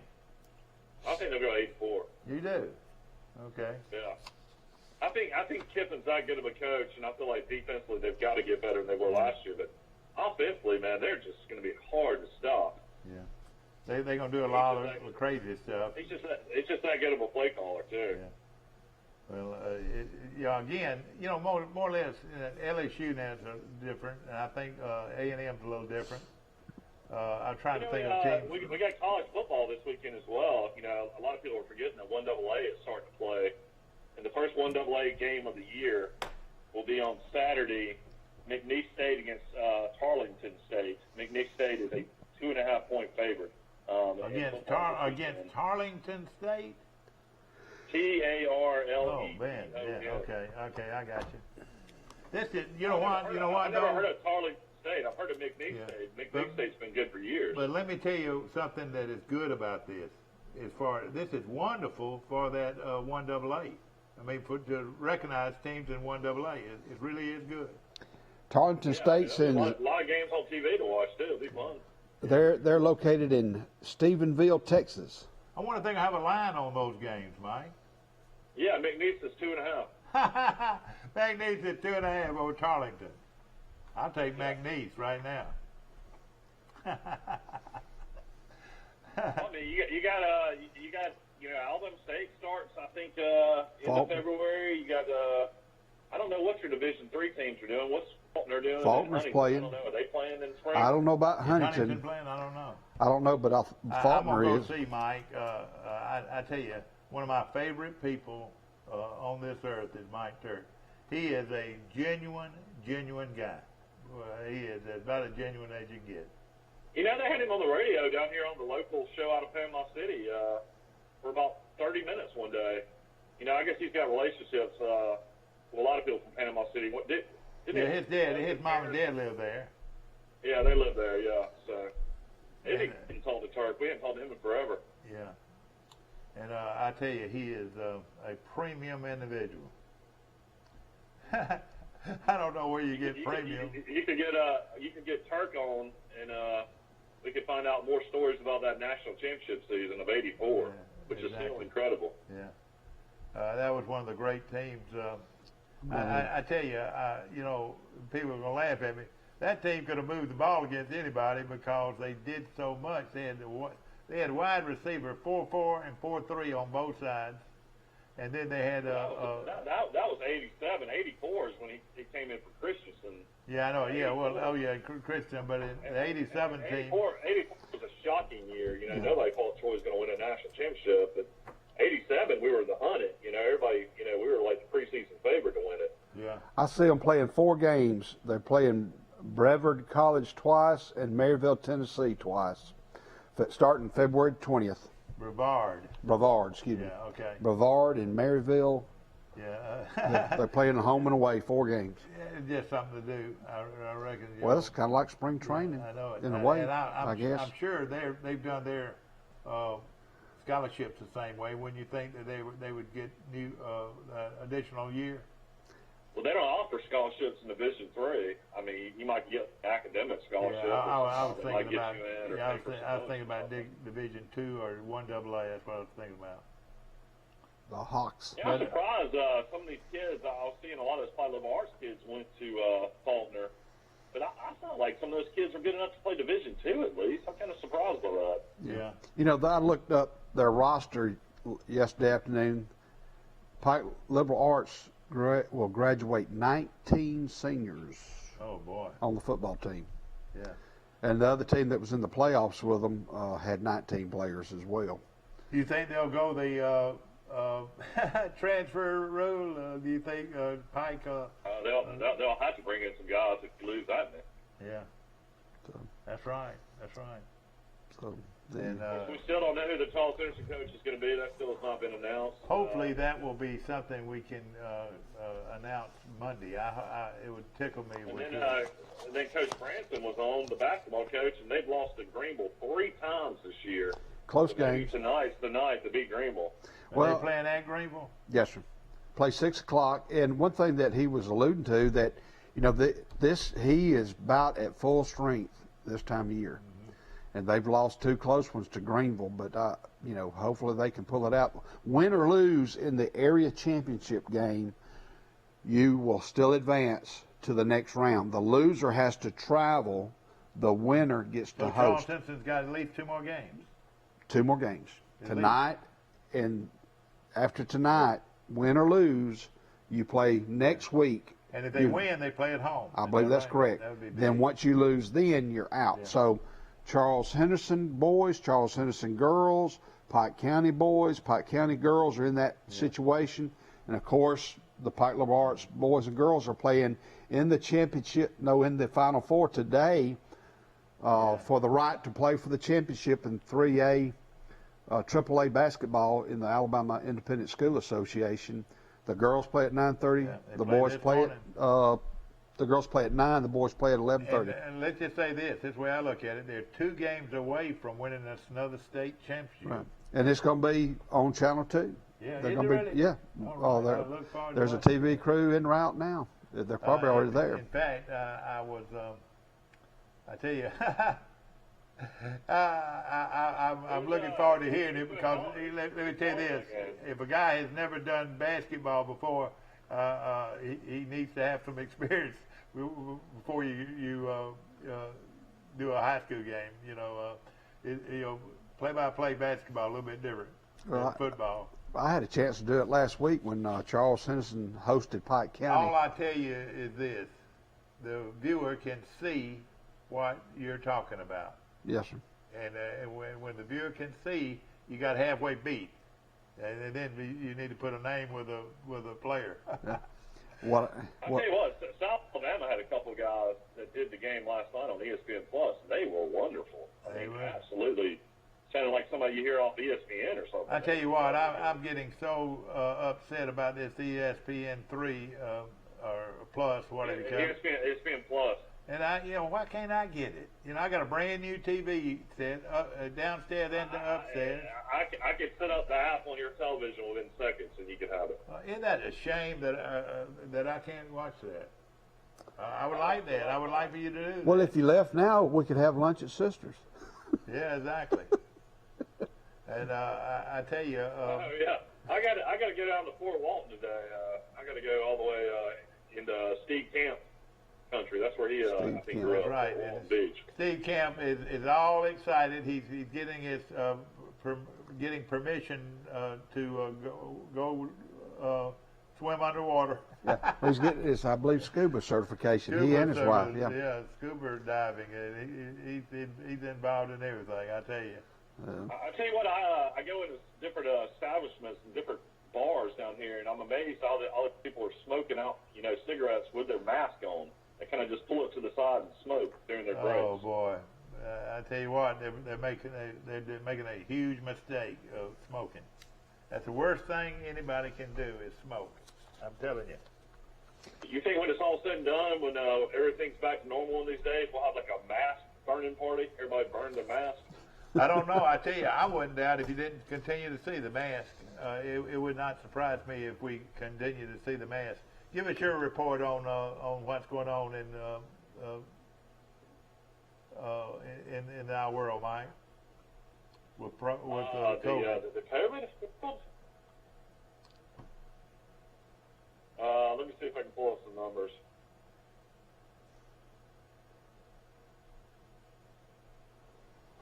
I think they'll go 8-4. You do? Okay. Yeah. I think Kiffin's that good of a coach, and I feel like defensively they've got to get better than they were last year. But offensively, man, they're just going to be hard to stop. Yeah. They're going to do a lot of crazy stuff. It's just that good of a play caller too. Yeah. Well, again, more or less, LSU now is different, and I think A&M's a little different. I'm trying to think of teams. We got college football this weekend as well. A lot of people are forgetting that 1AA is starting to play. And the first 1AA game of the year will be on Saturday, McNeese State against Tarleton State. McNeese State is a 2.5-point favorite. Against Tarleton State? Tarle. Oh, man. Yeah, okay, I got you. This is, I've never heard of Tarleton State. I've heard of McNeese State. McNeese State's been good for years. But let me tell you something that is good about this. This is wonderful for that 1AA. I mean, to recognize teams in 1AA, it really is good. Tarleton State's in. A lot of games on TV to watch too. It'll be fun. They're located in Stephenville, Texas. I want to think I have a line on those games, Mike. Yeah, McNeese is 2.5. McNeese is 2.5 over Tarleton. I'll take McNeese right now. I mean, you got Alabama State starts, I think, in February. You got, I don't know what your Division III teams are doing. What's Faulkner doing? Faulkner's playing. I don't know. Are they playing in spring? I don't know about Huntington. Huntington playing? I don't know. I don't know, but Faulkner I'm is. going to see Mike. I tell you, one of my favorite people on this earth is Mike Turk. He is a genuine guy. He is about as genuine as you get. They had him on the radio down here on the local show out of Panama City for about 30 minutes one day. I guess he's got relationships with a lot of people from Panama City. His mom and dad live there. Yeah, they live there, yeah. So, he didn't talk to Turk. We haven't talked to him in forever. Yeah. And I tell you, he is a premium individual. I don't know where you get premium. You could get Turk on, and we could find out more stories about that national championship season of '84, which is still incredible. Yeah, that was one of the great teams. I tell you, people are gonna laugh at me. That team could have moved the ball against anybody because they did so much. They had wide receiver 4-4 and 4-3 on both sides. And then they had that was '87. '84 is when he came in for Christensen. Yeah, I know. Yeah, Christian. But in the '87 team, '84 was a shocking year. Nobody thought Troy was going to win a national championship. But '87, we were the hunted. Everybody. We were like the preseason favorite to win it. Yeah. I see them playing 4 games. They're playing Brevard College twice and Maryville, Tennessee twice, starting February 20th. Brevard, excuse me. Yeah, okay. Brevard and Maryville. Yeah. They're playing home and away 4 games. It's just something to do, I reckon. Well, it's kind of like spring training. I know it. In a way, and I guess. I'm sure they've done their scholarships the same way. When you think that they would get new additional year. Well, they don't offer scholarships in Division III. I mean, you might get academic scholarships. Yeah, I was thinking about. I was thinking about Division II or 1AA. That's what I was thinking about. The Hawks. Yeah, I'm surprised. Some of these kids, I was seeing a lot of those Pine Liberal Arts kids went to Faulkner, but I felt like some of those kids are good enough to play Division II at least. I'm kind of surprised by that. Yeah. I looked up their roster yesterday afternoon. Pike Liberal Arts will graduate 19 seniors. Oh boy! On the football team. Yeah. And the other team that was in the playoffs with them had 19 players as well. Do you think they'll go the transfer rule? Do you think Pike? They'll have to bring in some guys if you lose that many. Yeah. So, that's right. So. And, we still don't know who the tall finishing coach is going to be. That still has not been announced. Hopefully that will be something we can announce Monday. It would tickle me. And then Coach Branson was on, the basketball coach, and they've lost to Greenville 3 times this year. Close games. Tonight's the night to beat Greenville. Are they playing at Greenville? Yes, sir. play 6 o'clock. And one thing that he was alluding to that, you know, he is about at full strength this time of year. And they've lost 2 close ones to Greenville, but, you know, hopefully they can pull it out. Win or lose in the area championship game, you will still advance to the next round. The loser has to travel. The winner gets to host. Charles Simpson's got at least 2 more games. 2 more games. Tonight, and after tonight, win or lose, you play next week. And if they win, they play at home. I believe that's correct. Then once you lose, then you're out. Yeah. So Charles Henderson boys, Charles Henderson girls, Pike County boys, Pike County girls are in that situation. And, of course, the Pike Labarge boys and girls are playing in the championship, in the Final Four today for the right to play for the championship in 3A, AAA basketball in the Alabama Independent School Association. The girls play at 9:30. The boys play at the girls play at 9. The boys play at 11:30. And let's just say this is the way I look at it. They're 2 games away from winning another state championship. Right. And it's going to be on Channel 2. Yeah, they're going to be. Yeah. There's a TV crew en route now. They're probably already there. In fact, I tell you, I'm looking forward to hearing it because let me tell you this: if a guy has never done basketball before, he needs to have some experience before you do a high school game. You know, play-by-play basketball a little bit different than football. I had a chance to do it last week when Charles Henderson hosted Pike County. All I tell you is this: the viewer can see what you're talking about. Yes, sir. And when the viewer can see, you got halfway beat, and then you need to put a name with a player. I tell you what, South Alabama had a couple of guys that did the game last night on ESPN Plus. They were wonderful. I mean, absolutely sounded like somebody you hear off ESPN or something. I tell you what, I'm getting so upset about this ESPN3 or Plus, whatever you call it. ESPN Plus. And why can't I get it? I got a brand new TV set downstairs and upstairs. I could set up the app on your television within seconds, and you could have it. Isn't that a shame that I can't watch that? I would like that. I would like for you to do that. Well, if you left now, we could have lunch at Sisters. Yeah, exactly. And I tell you. Yeah, I got to get out to Fort Walton today. I got to go all the way into Steve Camp country. That's where he I think grew up. Right. Beach. Steve Camp is all excited. He's getting his getting permission to go swim underwater. Yeah, he's getting his, I believe, scuba certification. He and his wife. Yeah, scuba diving. He's involved in everything. I tell you. I tell you what, I go into different establishments and different bars down here, and I'm amazed all the people are smoking out, cigarettes with their mask on. They kind of just pull it to the side and smoke during their breaks. Oh boy, I tell you what, they're making a huge mistake of smoking. That's the worst thing anybody can do is smoke. I'm telling you. You think when it's all said and done, when everything's back to normal in these days, we'll have like a mask burning party? Everybody burn their mask? I don't know. I tell you, I wouldn't doubt if you didn't continue to see the mask. It would not surprise me if we continue to see the mask. Give us your report on what's going on in our world, Mike. With COVID. The COVID. Let me see if I can pull up some numbers.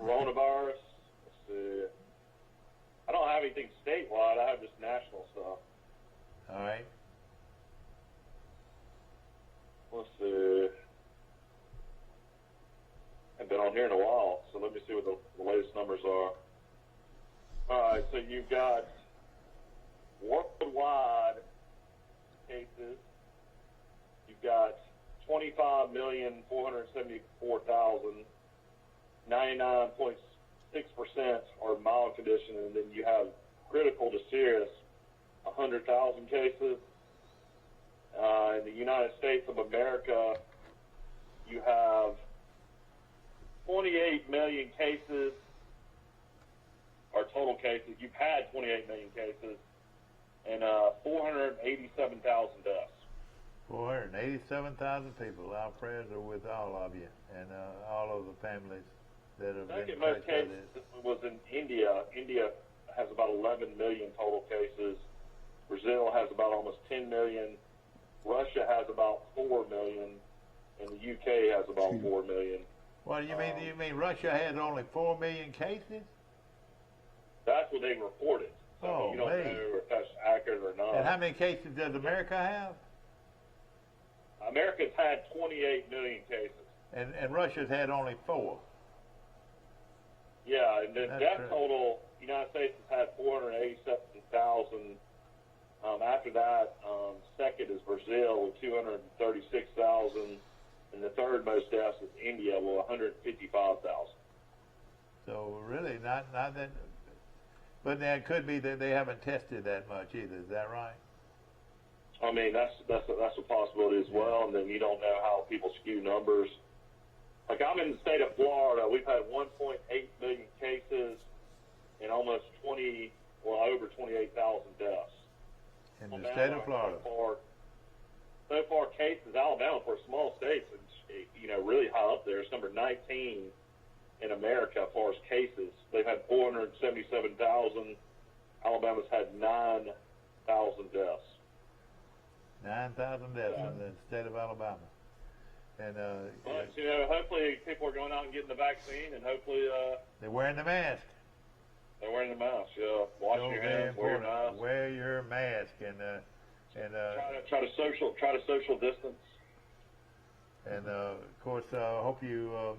Coronavirus. Let's see. I don't have anything statewide. I have just national stuff. All right. Let's see. I've been on here in a while, so let me see what the latest numbers are. All right, so you've got worldwide cases. You've got 25,474,000. 99.6% are mild condition, and then you have critical to serious 100,000 cases. In the United States of America, you have 28 million cases, or total cases. You've had 28 million cases, and 487,000 deaths. 487,000 people. Our prayers are with all of you and all of the families that have been Second most affected cases was in India. India has about 11 million total cases. Brazil has about almost 10 million. Russia has about 4 million, and the UK has about 4 million. What do you mean? You mean Russia has only 4 million cases? That's what they reported. So you don't know if that's accurate or not. And how many cases does America have? America's had 28 million cases. And Russia's had only 4. Yeah, and the death total, United States has had 487,000. After that, second is Brazil with 236,000, and the third most deaths is India with 155,000. So really, not that. But it could be that they haven't tested that much either. Is that right? I mean, that's a possibility as well. And then you don't know how people skew numbers. Like I'm in the state of Florida, we've had 1.8 million cases and almost over 28,000 deaths. In the state of Florida. So far, cases, Alabama, for a small state, is really high up there. It's number 19 in America as far as cases. They've had 477,000. Alabama's had 9,000 deaths. 9,000 deaths in the state of Alabama. And but, hopefully people are going out and getting the vaccine, and hopefully they're wearing the mask. They're wearing the mask. Yeah, wash your hands, wear your mask. Wear your mask, and try to social distance. And of course, hope you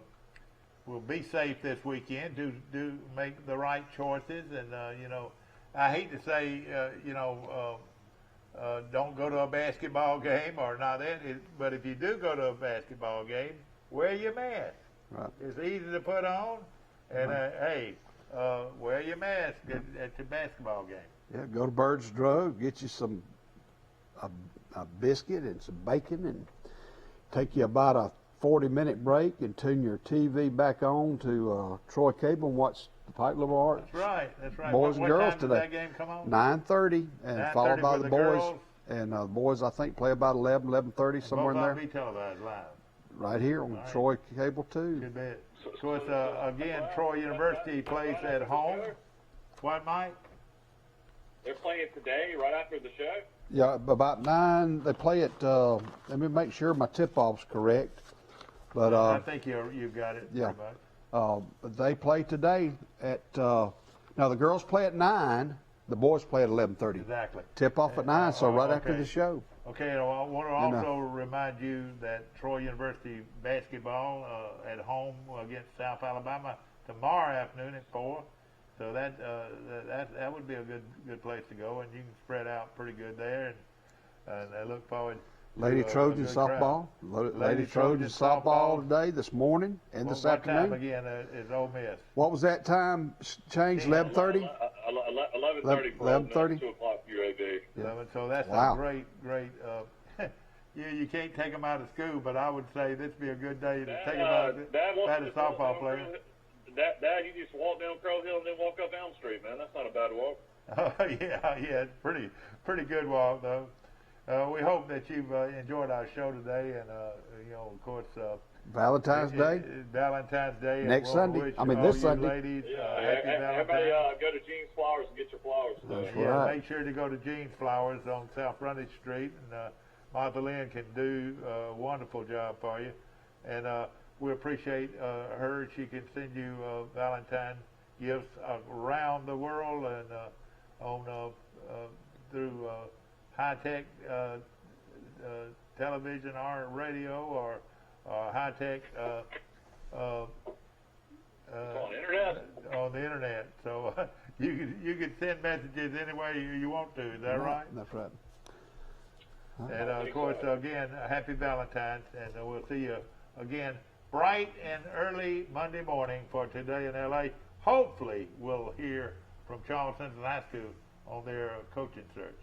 will be safe this weekend. Do make the right choices, and I hate to say don't go to a basketball game or not that, but if you do go to a basketball game, wear your mask. Right. It's easy to put on, and hey, wear your mask at your basketball game. Yeah, go to Bird's Drug, get you a biscuit and some bacon, and take you about a 40-minute break and tune your TV back on to Troy Cable and watch the Pike Little Arts. That's right. Boys and girls time today. Does that game come on? 9:30, and followed by the boys. Girls. And the boys, I think, play about 11:30, somewhere in there. Both be televised live. Right here on Troy Cable 2. Good bet. Of course, again, Troy University plays at home. What, Mike? They're playing today, right after the show? Yeah, about 9. They play at, let me make sure my tip-off's correct. But I think you've got it. Yeah. They play today at, now the girls play at 9. The boys play at 11:30. Exactly. Tip off at 9, so right after the show. Okay, I want to also remind you that Troy University basketball at home against South Alabama tomorrow afternoon at 4. So that would be a good place to go, and you can spread out pretty good there. And I look forward. Lady Trojan softball. Lady Trojan softball today, this morning, and this afternoon. What time again is Ole Miss? What was that time changed? 11:30. 11:30. 11:30. 2 o'clock UAB. Yeah. So that's a great. You can't take them out of school, but I would say this would be a good day to take them out as a softball player. Dad, you just walk down Crow Hill and then walk up Elm Street, man. That's not a bad walk. Yeah, it's pretty good walk though. We hope that you've enjoyed our show today, and of course, Valentine's Day. Valentine's Day next Sunday. I mean, this Sunday. Ladies, happy everybody, go to Jean's Flowers and get your flowers. That's right. Make sure to go to Jean's Flowers on South Frontage Street, and Martha Lynn can do a wonderful job for you, and we appreciate her. She can send you Valentine gifts around the world and through high-tech television or radio or high-tech on the internet. So you can send messages any way you want to. Is that right? That's right. And of course, again, happy Valentine's, and we'll see you again bright and early Monday morning for Today in LA. Hopefully, we'll hear from Charles Central High School on their coaching search.